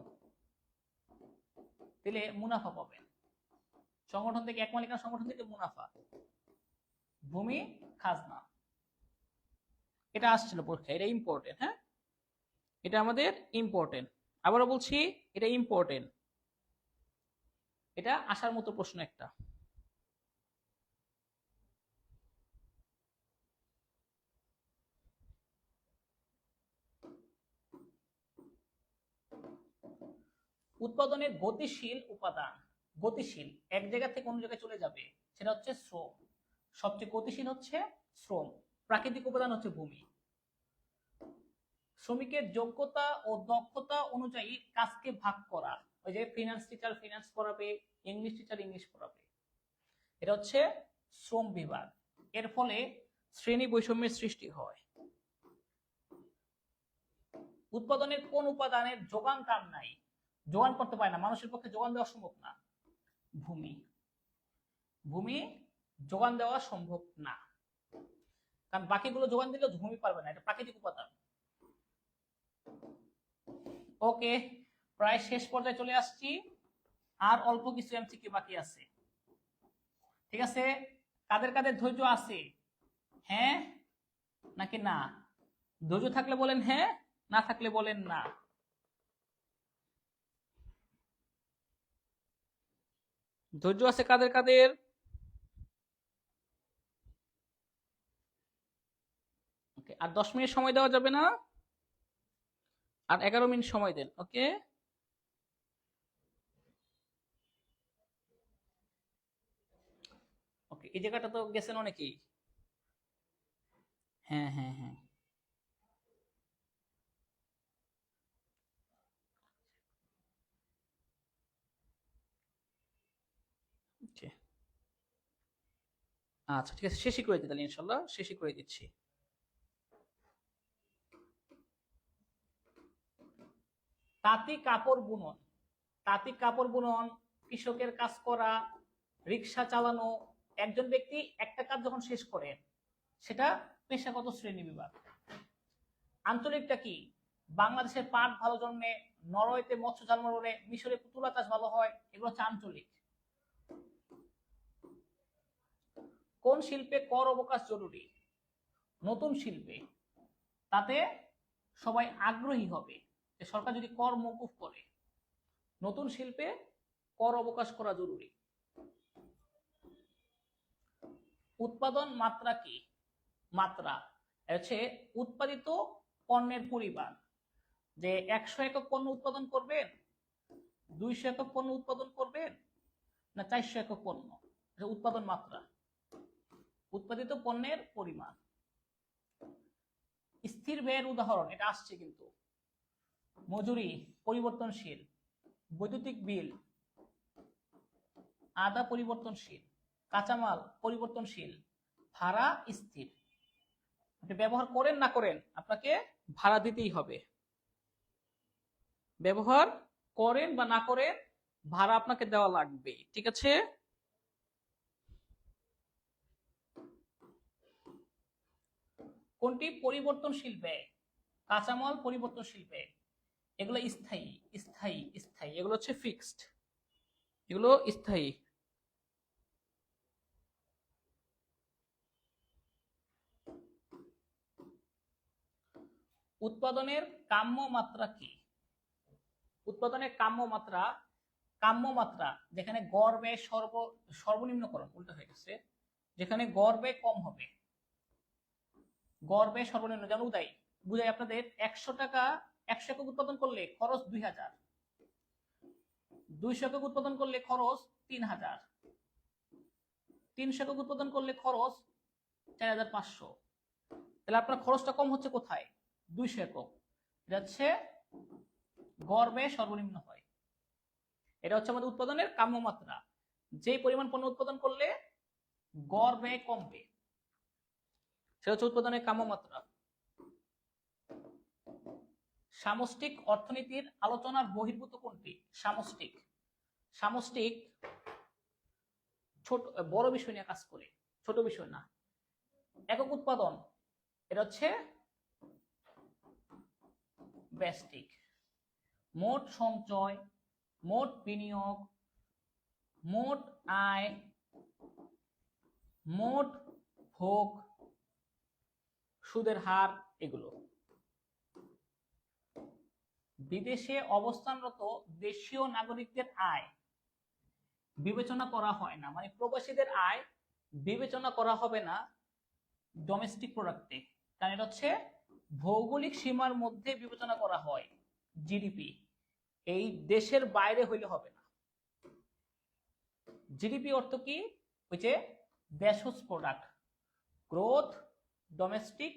দিলে মুনাফা পাবেন। সংগঠন থেকে, এক মালিকানা সংগঠন থেকে মুনাফা। ভূমি, খাজনা। এটা আসছিল পরীক্ষা, এটা ইম্পর্টেন্ট। হ্যাঁ, এটা আমাদের ইম্পর্টেন্ট। আবারও বলছি, এটা ইম্পর্টেন্ট, এটা আসার মতো প্রশ্ন একটা। উৎপাদনের গতিশীল উপাদান, গতিশীল এক জায়গা থেকে অন্য জায়গায় চলে যাবে, সেটা হচ্ছে শ্রম। সবচেয়ে গতিশীল হচ্ছে শ্রম। প্রাকৃতিক উপাদান হচ্ছে ভূমি। শ্রমিকের যোগ্যতা ও দক্ষতা অনুযায়ী কাজকে ভাগ করা, ওই যে ফিনান্স টিচার ফিনান্স পড়াবে, ইংলিশ টিচার ইংলিশ পড়াবে, এটা হচ্ছে শ্রম বিভাগ। এর ফলে শ্রেণী বৈষম্যের সৃষ্টি হয়। উৎপাদনের কোন উপাদানের যোগান কার নাই, যোগান করতে পারে না, মানুষের পক্ষে যোগান দেওয়া সম্ভব না? ভূমি। ভূমি যোগান দেওয়া সম্ভব না, কারণ বাকিগুলো যোগান দিলেও ভূমি পারবে না, এটা প্রাকৃতিক উপাদান। ওকে, প্রায় শেষ পর্যায়ে চলে আসছি, আর অল্প কিছু এমসিকিউ বাকি আছে। ঠিক আছে, কাদের কাদের ধৈর্য আছে? হ্যাঁ নাকি না? ধৈর্য থাকলে বলেন হ্যাঁ, না থাকলে বলেন না। ধৈর্য আছে কাদের কাদের? ওকে, আর 10 মিনিট সময় দেওয়া যাবে না? আর 11 মিনিট সময় দেন। ওকে, ওকে, এই জায়গাটা তো গেছেন অনেকেই। হ্যাঁ হ্যাঁ হ্যাঁ, ওকে, আচ্ছা ঠিক আছে, শেষই করে দিই তাহলে, ইনশাল্লাহ শেষই করে দিচ্ছি। তাঁতি কাপড় বুনন, তাঁতি কাপড় বুনন, কৃষকের কাজ করা, রিক্সা চালানো, একজন ব্যক্তি একটা কাজ যখন শেষ করেন সেটা পেশাগত শ্রেণী বিভাগ। আঞ্চলিকটা কি? বাংলাদেশের পাট ভালো জন্মে, নরওয়েতে মৎস্য জন্ম করে, মিশরে তুলা চাষ ভালো হয়, এগুলো হচ্ছে আঞ্চলিক। কোন শিল্পে কর অবকাশ জরুরি? নতুন শিল্পে, তাতে সবাই আগ্রহী হবে যে সরকার যদি কর মওকুফ করে। নতুন শিল্পে কর অবকাশ করা জরুরি। উৎপাদন মাত্রা কি? মাত্রা হচ্ছে উৎপাদিত পণ্যের পরিমাণ, যে 100 একক পণ্য উৎপাদন করবেন, 200 একক পণ্য উৎপাদন করবেন, না 400 একক পণ্য, এটা উৎপাদন মাত্রা। উৎপাদিত পণ্যের পরিমাণ। স্থির ব্যয়ের উদাহরণ, এটা আসছে কিন্তু, মজুরি পরিবর্তনশীল, বৈদ্যুতিক বিল, আদা পরিবর্তনশীল, কাঁচামাল পরিবর্তনশীল, ভাড়া স্থির। আপনি ব্যবহার করেন না করেন, আপনাকে ভাড়া দিতেই হবে। ব্যবহার করেন বা না করেন, ভাড়া আপনাকে দেওয়া লাগবে। ঠিক আছে, কোনটি পরিবর্তনশীল ব্যয়? কাঁচামাল পরিবর্তনশীল ব্যয়, এগুলো স্থায়ী স্থায়ী স্থায়ী, এগুলো হচ্ছে ফিক্সড, এগুলো স্থায়ী। উৎপাদনের কাম্য মাত্রা কি? উৎপাদনের কাম্য মাত্রা, কাম্য মাত্রা যেখানে গড় ব্যয় সর্বনিম্নকরণ, উল্টো হয়ে গেছে, যেখানে গড় ব্যয় কম হবে, গড় ব্যয় সর্বনিম্ন। যেমন উদাই বুঝাই আপনাদের, 100 টাকা 100 একক উৎপাদন করলে খরচ 2000, 200 একক উৎপাদন করলে খরচ 3000, 300 একক উৎপাদন করলে খরচ 4500। তাহলে আপনার খরচটা কম হচ্ছে কোথায়? 200 একক। এটা হচ্ছে গড় ব্যয় সর্বনিম্ন হয়। এটা হচ্ছে আমাদের উৎপাদনের কাম্য মাত্রা, যে পরিমাণ পণ্য উৎপাদন করলে গড় ব্যয় কমবে, সেটা হচ্ছে উৎপাদনের কাম্য মাত্রা। সামষ্টিক অর্থনীতির আলোচনার বহির্ভূত কোনটি? সামষ্টিক, সামষ্টিক ছোট বড় বিষয় নিয়ে কাজ করে, ছোট বিষয় না। একক উৎপাদন, এটা হচ্ছে ব্যষ্টিক। মোট সঞ্চয়, মোট বিনিয়োগ, মোট আয়, মোট ভোগ, সুদের হার, এগুলো। বিদেশে অবস্থানরত দেশীয় নাগরিকদের আয় বিবেচনা করা হয় না, মানে প্রবাসীদের আয় বিবেচনা করা হবে না ডোমেস্টিক প্রোডাক্টে, কারণ এটা হচ্ছে ভৌগোলিক সীমার মধ্যে বিবেচনা করা হয় জিডিপি। এই দেশের বাইরে হইলে হবে না। জিডিপি অর্থ কি? ওই যে দেশজ product, growth domestic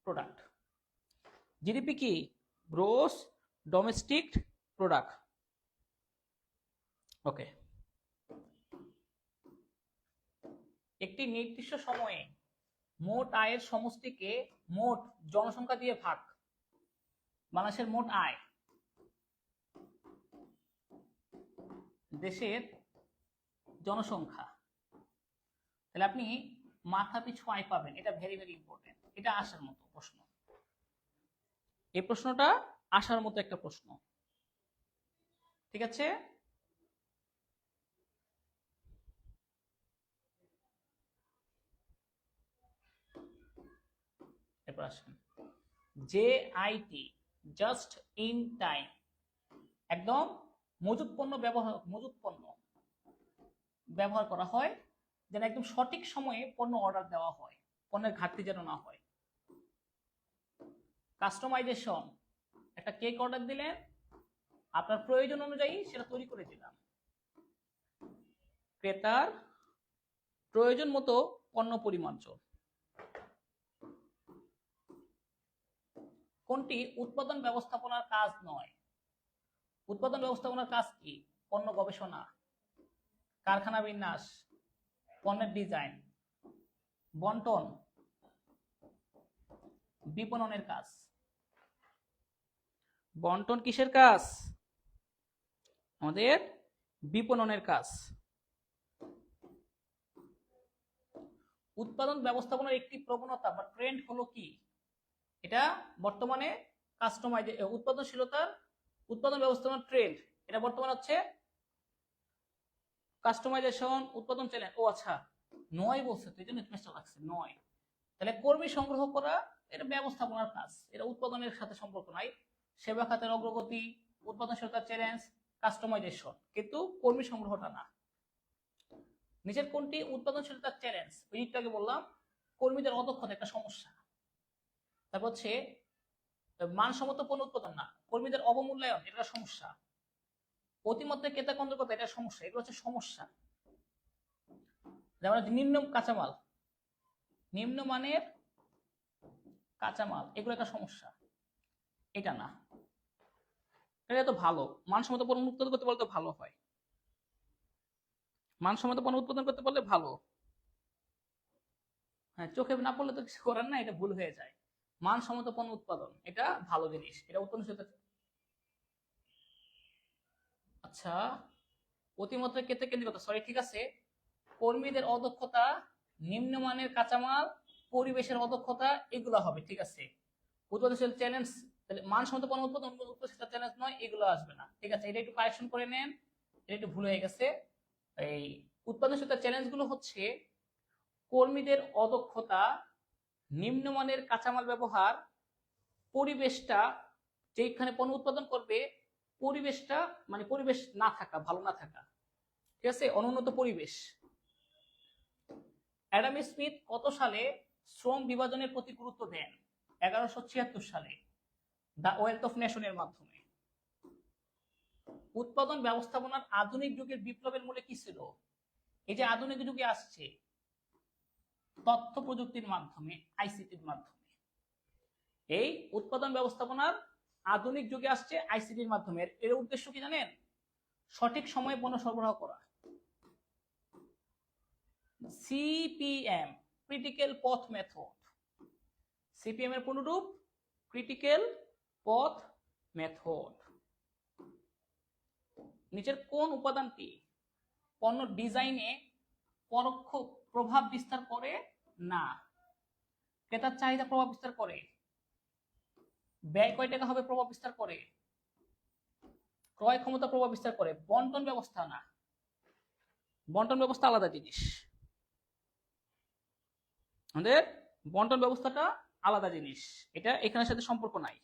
product. GDP কি? Gross domestic product. ওকে, একটি নির্দিষ্ট সময়ে মোট আয়ের সমষ্টিকে মোট জনসংখ্যা দিয়ে ভাগ। বাংলাদেশের মোট আয়, দেশের জনসংখ্যা, তাহলে আপনি মাথা পিছু আয় পাবেন। এটা ভেরি ভেরি ইম্পর্টেন্ট, এটা আসার মতো প্রশ্ন। এই প্রশ্নটা আসার মতো একটা প্রশ্ন, ঠিক আছে? এরপর আসেন JIT, জাস্ট ইন টাইম, একদম মজুত পণ্য ব্যবহার করা হয় যেন একদম সঠিক সময়ে পণ্য অর্ডার দেওয়া হয়, পণ্যের ঘাটতি যেন না হয়। কাস্টমাইজেশন, একটা কেক অর্ডার দিলেন, আপনার প্রয়োজন অনুযায়ী সেটা তৈরি করে দিলাম। ক্রেতার প্রয়োজন মতো পণ্য পরিমার্জন। কোনটি উৎপাদন ব্যবস্থাপনার কাজ নয়? উৎপাদন ব্যবস্থাপনার কাজ কি? পণ্য গবেষণা, কারখানা বিন্যাস, পণ্যের ডিজাইন, বন্টন, বিপণনের কাজ। বন্টন কিসের কাজ? আমাদের বিপণনের কাজ। উৎপাদন ব্যবস্থাপনার একটি প্রবণতা বা ট্রেন্ড হলো কি? এটা বর্তমানে উৎপাদন ব্যবস্থাপনার ট্রেন্ড, এটা বর্তমানে হচ্ছে কাস্টমাইজেশন, উৎপাদন চ্যালেঞ্জ। ও আচ্ছা, 9 বলছে তো, এই জন্য মেসটা লাগছে 9। তাহলে কর্মী সংগ্রহ করা এটা ব্যবস্থাপনার কাজ, এটা উৎপাদনের সাথে সম্পর্ক নাই। সেবা খাতের অগ্রগতি, উৎপাদনশীলতার চ্যালেঞ্জ, কাস্টমাইজেশন, কিন্তু কর্মী সংগ্রহটা না। নিচের কোনটি উৎপাদনশীলতার চ্যালেঞ্জ? ওই একটু আগে বললাম, কর্মীদের অদক্ষতা একটা সমস্যা। তারপর হচ্ছে মানসম্মত পণ্য উৎপাদন না, কর্মীদের অবমূল্যায়ন এটা সমস্যা। অতিমাত্রায় ক্রেতা কেন্দ্রিকতা এটা সমস্যা, এগুলো হচ্ছে সমস্যা। যেমন নিম্নমানের কাঁচামাল, এগুলো একটা সমস্যা, এটা না। এটা তো ভালো, মানসম্মত পণ্য উৎপাদন করতে পারলে তো ভালো হয়, মানসম্মত পণ্য উৎপাদন করতে পারলে ভালো। হ্যাঁ, চোখে না পড়লে তো কিছু করার না, এটা ভুল হয়ে যায়। মানসম্মত পণ্য উৎপাদন এটা ভালো জিনিস, এটা উৎপাদনশীলতা। আচ্ছা, অতিমাত্রায় ক্রেতা কেন্দ্রিকতা, সরি ঠিক আছে। কর্মীদের অদক্ষতা, নিম্নমানের কাঁচামাল, পরিবেশের অদক্ষতা, এগুলো হবে, ঠিক আছে। উৎপাদনশীল চ্যালেঞ্জ, তাহলে মানসম্মত পণ্য উৎপাদন উৎপাদনশীলতা চ্যালেঞ্জ নয়, এগুলো আসবে না, ঠিক আছে। এটা একটু কারেকশন করে নেন, এটা একটু ভুল হয়ে গেছে। এই উৎপাদনশীলতা চ্যালেঞ্জ গুলো হচ্ছে কর্মীদের অদক্ষতা, নিম্নমানের কাঁচামাল ব্যবহার, পরিবেশটা, যেখানে পণ্য উৎপাদন করবে পরিবেশটা মানে পরিবেশ না থাকা, ভালো না থাকা, ঠিক আছে, অনুন্নত পরিবেশ। অ্যাডাম স্মিথ কত সালে শ্রম বিভাজনের প্রতি গুরুত্ব দেন? 1176 সালে, দ্য ওয়েলথ অফ নেশনের মাধ্যমে। উৎপাদন ব্যবস্থাপনার আধুনিক যুগের বিপ্লবের মূলে কি ছিল? এই যে আধুনিক যুগে আসছে তথ্য প্রযুক্তির মাধ্যমে, আইসিটির মাধ্যমে। এই উৎপাদন ব্যবস্থাপনার আধুনিক যুগে আসছে আইসিটির মাধ্যমে। এর উদ্দেশ্য কি জানেন? সঠিক সময়ে পণ্য সরবরাহ করা। সিপিএম, ক্রিটিক্যাল পথ মেথড। সিপিএম এর পূর্ণরূপ ক্রিটিক্যাল পথ মেথড। নিচের কোন উপাদানটি পণ্য ডিজাইনে পরোক্ষ প্রভাব বিস্তার করে না? ক্রেতার চাহিদা প্রভাব বিস্তার করে, ব্যয় কয় টাকা হবে প্রভাব বিস্তার করে, ক্রয় ক্ষমতা প্রভাব বিস্তার করে। বন্টন ব্যবস্থা না, বন্টন ব্যবস্থা আলাদা জিনিস। আমাদের বন্টন ব্যবস্থাটা আলাদা জিনিস, এটা এখানের সাথে সম্পর্ক নাই,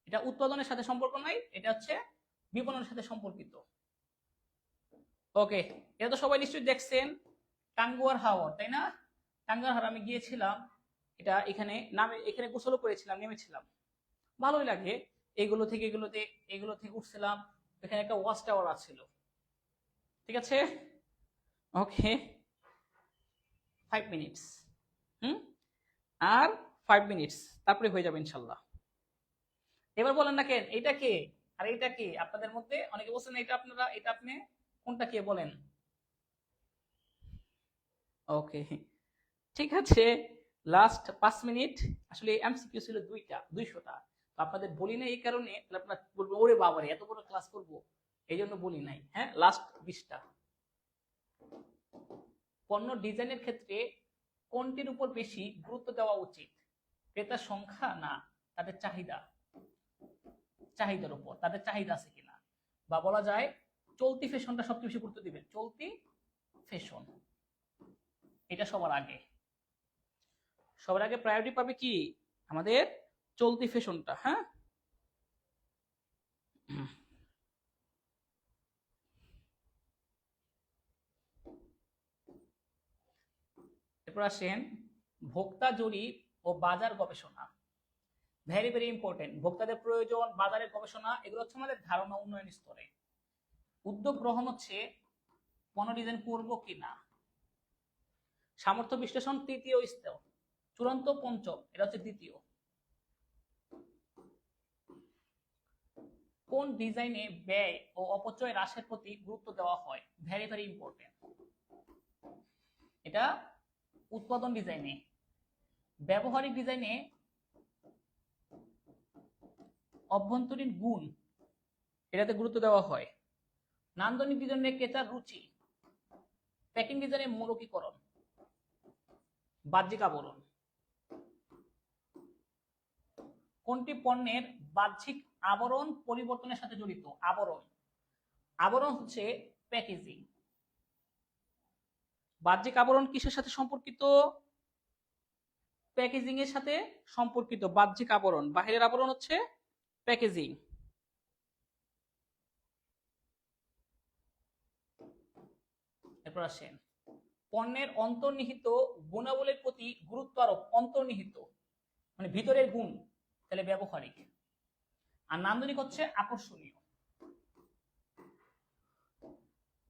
এটা উৎপাদনের সাথে সম্পর্ক নাই, এটা হচ্ছে বিপণনের সাথে সম্পর্কিত। ওকে, এটা তো সবাই নিশ্চয়ই দেখছেন, টাঙ্গুয়ার হাওর, তাই না? টাঙ্গুয়ার হাওর আমি গিয়েছিলাম, এটা এখানে গোসলও করেছিলাম, নেমেছিলাম, ভালোই লাগে। এগুলো থেকে উঠছিলাম, এখানে একটা ওয়াচ টাওয়ার আছিল, ঠিক আছে। ওকে, 5 মিনিটস, আর 5 মিনিটস, তারপরে হয়ে যাবে ইনশাল্লাহ। এবার বলেন না কেন এটা কে আর এটা কে? আপনাদের মধ্যে অনেকে বলছেন এটা আপনারা, এটা আপনি, কোনটা কে বলেন? ওকে, ঠিক আছে। Last 5 minute. আসলে এমসিকিউ ছিল 200টা, তো আপনাদের বলি না এই কারণে, তাহলে আপনারা বলবেন ওরে বাবারে এত বড় ক্লাস করব, এই জন্য বলি নাই। হ্যাঁ, লাস্ট 20টা। পণ্য ডিজাইনের ক্ষেত্রে কোনটির উপর বেশি গুরুত্ব দেওয়া উচিত? ক্রেতার সংখ্যা না তাদের চাহিদা? চাহিদার উপর, তাদের চাহিদা আছে কিনা, বা বলা যায় চলতি ফ্যাশনটা সবচেয়ে বেশি গুরুত্ব দিবেন। চলতি ফ্যাশন, এটা সবার আগে প্রায়োরিটি পাবে কি আমাদের চলতি ফ্যাশনটা। হ্যাঁ, এরপর আসেন ভোক্তা জরিপ ও বাজার গবেষণা। Very very important. ভোক্তাদের প্রয়োজন, বাজারের গবেষণা, এগুলো হচ্ছে আমাদের ধারণা উন্নয়ন স্তরে। উদ্যোগ গ্রহণ হচ্ছে পণ্য ডিজাইন করব কিনা। সামর্থ্য বিশ্লেষণ তৃতীয় স্তর। চূড়ান্ত পঞ্চম, এটা হচ্ছে দ্বিতীয়। কোন ডিজাইনে ব্যয় ও অপচয় হ্রাসের প্রতি গুরুত্ব দেওয়া হয়? Very very important. এটা উৎপাদন ডিজাইনে। ব্যবহারিক ডিজাইনে অভ্যন্তরীণ গুণ, এটাতে গুরুত্ব দেওয়া হয়। নান্দনিক ডিজাইনে ক্রেতার রুচি। প্যাকিং ডিজাইনে মোড়কীকরণ, বাহ্যিক আবরণ। কোনটি পণ্যের বাহ্যিক আবরণ পরিবর্তনের সাথে জড়িত? আবরণ হচ্ছে প্যাকেজিং। বাহ্যিক আবরণ কিসের সাথে সম্পর্কিত? প্যাকেজিং এর সাথে সম্পর্কিত। বাহ্যিক আবরণ, বাহিরের আবরণ হচ্ছে প্যাকেজিং। এরপর আসেন পণ্যের অন্তর্নিহিত গুণাবলীর প্রতি গুরুত্ব আরোপ। অন্তর্নিহিত মানে ভিতরের গুণ, তাহলে ব্যবহারিক। আর নান্দনিক হচ্ছে আকর্ষণীয়।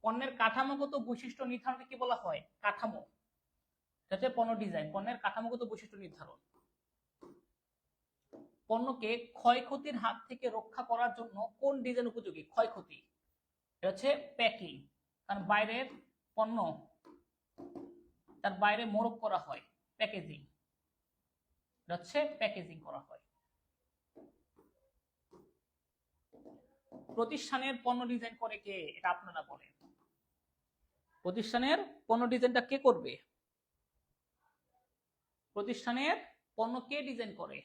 পণ্যের কাঠামোগত বৈশিষ্ট্য নির্ধারণকে কি বলা হয়? কাঠামো। এটা হচ্ছে পণ্য ডিজাইন, পণ্যের কাঠামোগত বৈশিষ্ট্য নির্ধারণ। পণ্যকে ক্ষয়ক্ষতির হাত থেকে রক্ষা করার জন্য কোন ডিজাইন উপযোগী? ক্ষয়ক্ষতি, এটা হচ্ছে প্যাকিং। কারণ বাইরের পণ্য তার বাইরে মোড়ক করা হয়, প্যাকেজিং, এটা হচ্ছে প্যাকেজিং করা হয়। প্রতিষ্ঠানের পণ্য ডিজাইন করে কে? এটা আপনারা বলেন। প্রতিষ্ঠানের পণ্য ডিজাইনটা কে করবে? প্রতিষ্ঠানের পণ্য কে ডিজাইন করে?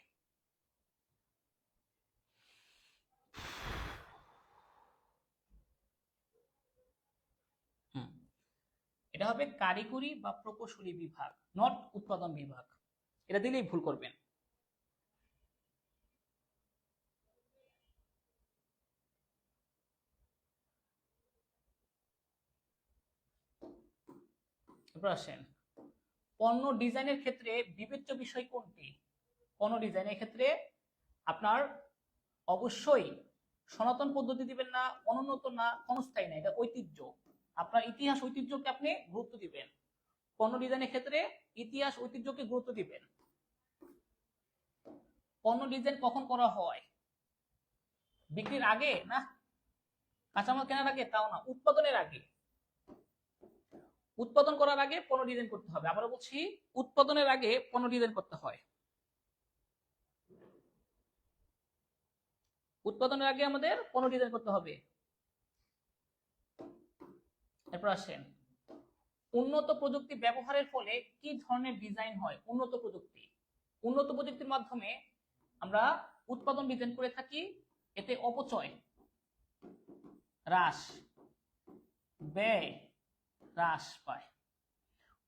এটা হবে কারিগরি বা প্রকৌশলী বিভাগ, নট উৎপাদন বিভাগ। এটা দিলেই ভুল করবেন। এরপর আসেন পণ্য ডিজাইনের ক্ষেত্রে বিবেচ্য বিষয় কোনটি? পণ্য ডিজাইনের ক্ষেত্রে আপনার অবশ্যই সনাতন পদ্ধতি দিবেন না, অনুন্নত না, ক্ষণস্থায়ী না, এটা ঐতিহ্য। আপনার ইতিহাস ঐতিহ্যকে আপনি গুরুত্ব দিবেন। পণ্য ডিজাইনের ক্ষেত্রে ইতিহাস ঐতিহ্যকে গুরুত্ব দিবেন। পণ্য ডিজাইন কখন করা হয়? বিক্রির আগে না, কাঁচামাল কেনার আগে তাও না, উৎপাদনের আগে। উৎপাদন করার আগে পণ্য ডিজাইন করতে হবে। আমরা বলছি উৎপাদনের আগে পণ্য ডিজাইন করতে হয়। উৎপাদনের আগে আমাদের পণ্য ডিজাইন করতে হবে। এরপর আসেন উন্নত প্রযুক্তি ব্যবহারের ফলে কি ধরনের ডিজাইন হয়? উন্নত প্রযুক্তির মাধ্যমে আমরা উৎপাদন ডিজাইন করে থাকি। এতে অপচয় হ্রাস, ব্যয় হ্রাস পায়।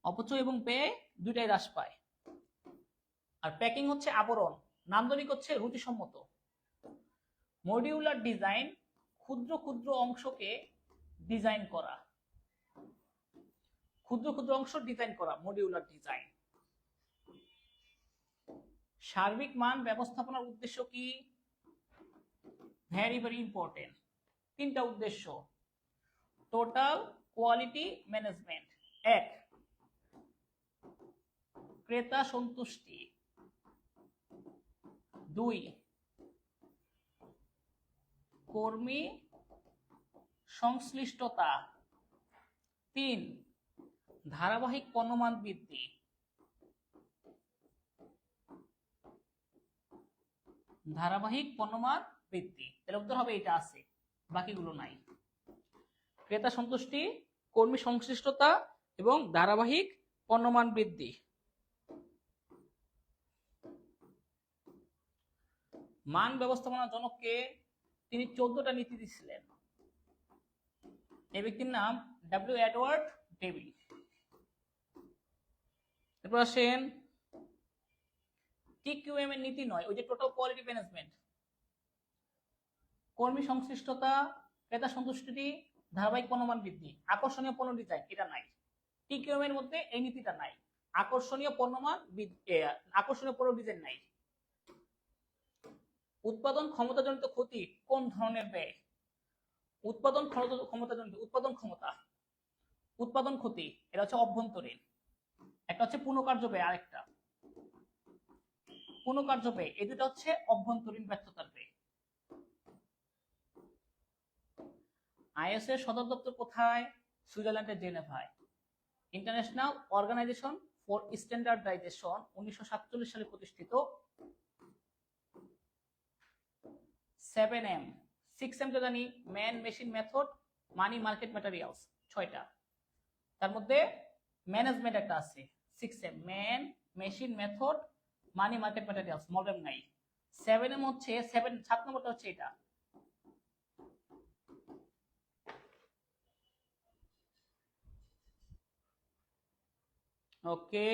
অপচয় এবং ব্যয় দুইটাই হ্রাস পায়। আর প্যাকিং হচ্ছে আবরণ, নান্দনিক হচ্ছে রুচিসম্মত। মডিউলার ডিজাইন ক্ষুদ্র ক্ষুদ্র অংশকে ডিজাইন করা। ক্ষুদ্র ক্ষুদ্র অংশ ডিজাইন করা মডিউলার ডিজাইন। সার্বিক মান ব্যবস্থাপনার উদ্দেশ্য কি? Very very important. তিনটা উদ্দেশ্য: টোটাল কোয়ালিটি ম্যানেজমেন্ট, এক ক্রেতা সন্তুষ্টি, দুই কর্মী সংশ্লিষ্টতা, তিন ধারাবাহিক পণ্যমান বৃদ্ধি। ধারাবাহিক পণ্যমান বৃদ্ধি, এর উত্তর হবে এটা আছে, বাকিগুলো নাই। ক্রেতা সন্তুষ্টি, কর্মী সংশ্লিষ্টতা এবং ধারাবাহিক পণ্যমান বৃদ্ধি। মান ব্যবস্থাপনার জনককে, তিনি 14টা নীতি দিয়েছিলেন। এই ব্যক্তির নাম ডব্লিউ এডওয়ার্ড ডেভি। এরপর আসেন টিকিউএম এর নীতি নয়, ওই যে টোটাল কোয়ালিটি ম্যানেজমেন্ট, কর্মী সংশ্লিষ্টতা, ক্রেতা সন্তুষ্টি, ধারাবাহিক পণ্যমান বৃদ্ধি, আকর্ষণীয় পণ্য ডিজাইন, এটা নাই। টিকিউএম এর মধ্যে এই নীতিটা নাই। আকর্ষণীয় পণ্যমান, আকর্ষণীয় পণ্য ডিজাইন নাই। উৎপাদন ক্ষমতাজনিত ক্ষতি কোন ধরনের ব্যয়? উৎপাদন ক্ষমতাজনিত, উৎপাদন ক্ষমতা, উৎপাদন ক্ষতি, এটা হচ্ছে অভ্যন্তরীণ। একটা হচ্ছে পুনঃকার্য ব্যয়, আরেকটা পুনঃকার্য ব্যয়, এই দুটো হচ্ছে অভ্যন্তরীণ ব্যর্থতার ব্যয়। আইএস এর সদর দপ্তর কোথায়? সুইজারল্যান্ডের জেনেভায়। ইন্টারন্যাশনাল অর্গানাইজেশন ফর স্ট্যান্ডার্ডাইজেশন 1947 সালে প্রতিষ্ঠিত। 7M, 6M কে জানি, man machine method, money market materials, 6টা। তার মধ্যে ম্যানেজমেন্ট একটা আছে, 6M, man machine method, money market materials, model নাই। 7M হচ্ছে 7 নম্বরটা হচ্ছে এটা। ওকে,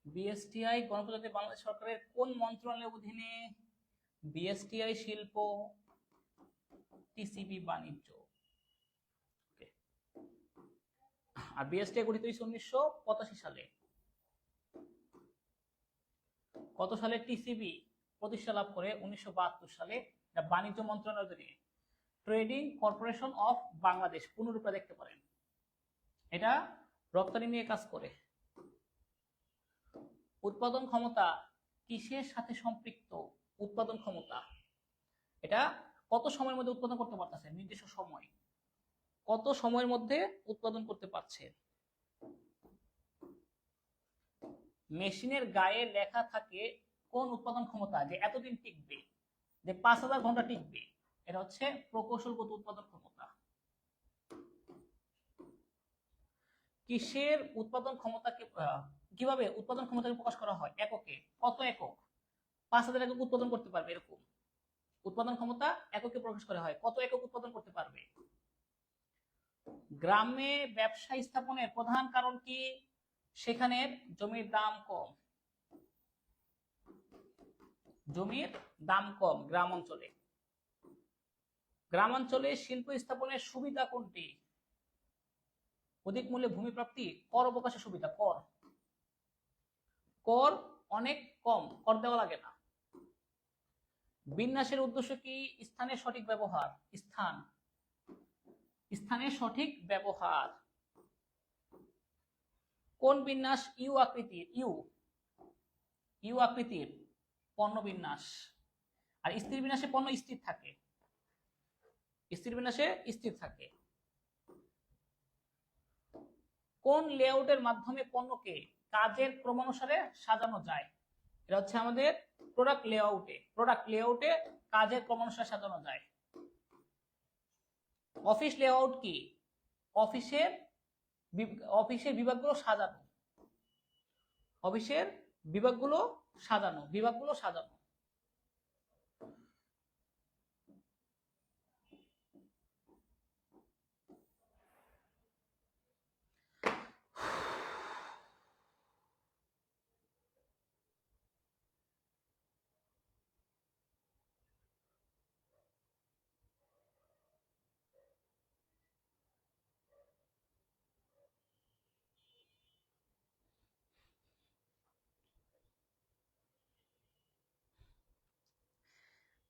বিএসটিআই গণপ্রজাতন্ত্রী বাংলাদেশ সরকারের কোন মন্ত্রণালয়ের অধীনে? বিএসটিআই শিল্প, টিসিবি বাণিজ্য। আর বিএসটিআই গঠিত হয়েছে 1985 সালে। কত সালে টিসিবি প্রতিষ্ঠা লাভ করে? 1972 সালে। বাণিজ্য মন্ত্রণালয়ের অধীনে। ট্রেডিং কর্পোরেশন অফ বাংলাদেশ, পুনরূপে দেখতে পারেন। এটা রপ্তানি নিয়ে কাজ করে। উৎপাদন ক্ষমতা কিসের সাথে সম্পৃক্ত? উৎপাদন ক্ষমতা এটা কত সময়ের মধ্যে উৎপাদন করতে পারতেছে, নির্দিষ্ট সময়, কত সময়ের মধ্যে উৎপাদন করতে পারছে। মেশিনের গায়ে লেখা থাকে কোন উৎপাদন ক্ষমতা, যে এতদিন টিকবে, যে 5000 ঘন্টা টিকবে, এটা হচ্ছে প্রকৌশলগত উৎপাদন ক্ষমতা। কিসের উৎপাদন ক্ষমতাকে, কিভাবে উৎপাদন ক্ষমতাকে প্রকাশ করা হয়? এককে। কত একক? 5000 একক উৎপাদন করতে পারবে, এরকম উৎপাদন ক্ষমতা এককে প্রকাশ করা হয়। কত একক উৎপাদন করতে পারবে? গ্রামে ব্যবসা স্থাপনের প্রধান কারণ কি? সেখানের জমির দাম কম। জমির দাম কম গ্রাম অঞ্চলে। গ্রামাঞ্চলে শিল্প স্থাপনের সুবিধা কোনটি? অধিক মূল্যে ভূমি প্রাপ্তি, কর অবকাশের সুবিধা। কর, কর অনেক কম, কর দেওয়া লাগে না। বিন্যাসের উদ্দেশ্য কি? স্থানের সঠিক ব্যবহার। স্থান, স্থানের সঠিক ব্যবহার। কোন বিন্যাস ইউ আকৃতির? ইউ আকৃতির পণ্য বিন্যাস। আর স্থির বিন্যাসে পণ্য স্থির থাকে, স্থির বিন্যাসে স্থির থাকে। কোন লেআউটের মাধ্যমে পণ্যকে কাজের ক্রমানুসারে সাজানো যায়? এটা হচ্ছে আমাদের প্রোডাক্ট লেআউটে। প্রোডাক্ট লেআউটে কাজের ক্রমানুসারে সাজানো যায়। অফিস লেআউট কি? অফিসের বিভাগগুলো সাজানো, অফিসের বিভাগগুলো সাজানো।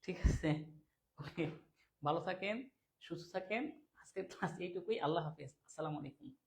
ঠিক আছে, ওকে, ভালো থাকেন, সুস্থ থাকেন। আজকের ক্লাস এইটুকুই। আল্লাহ হাফেজ, আসসালামু আলাইকুম।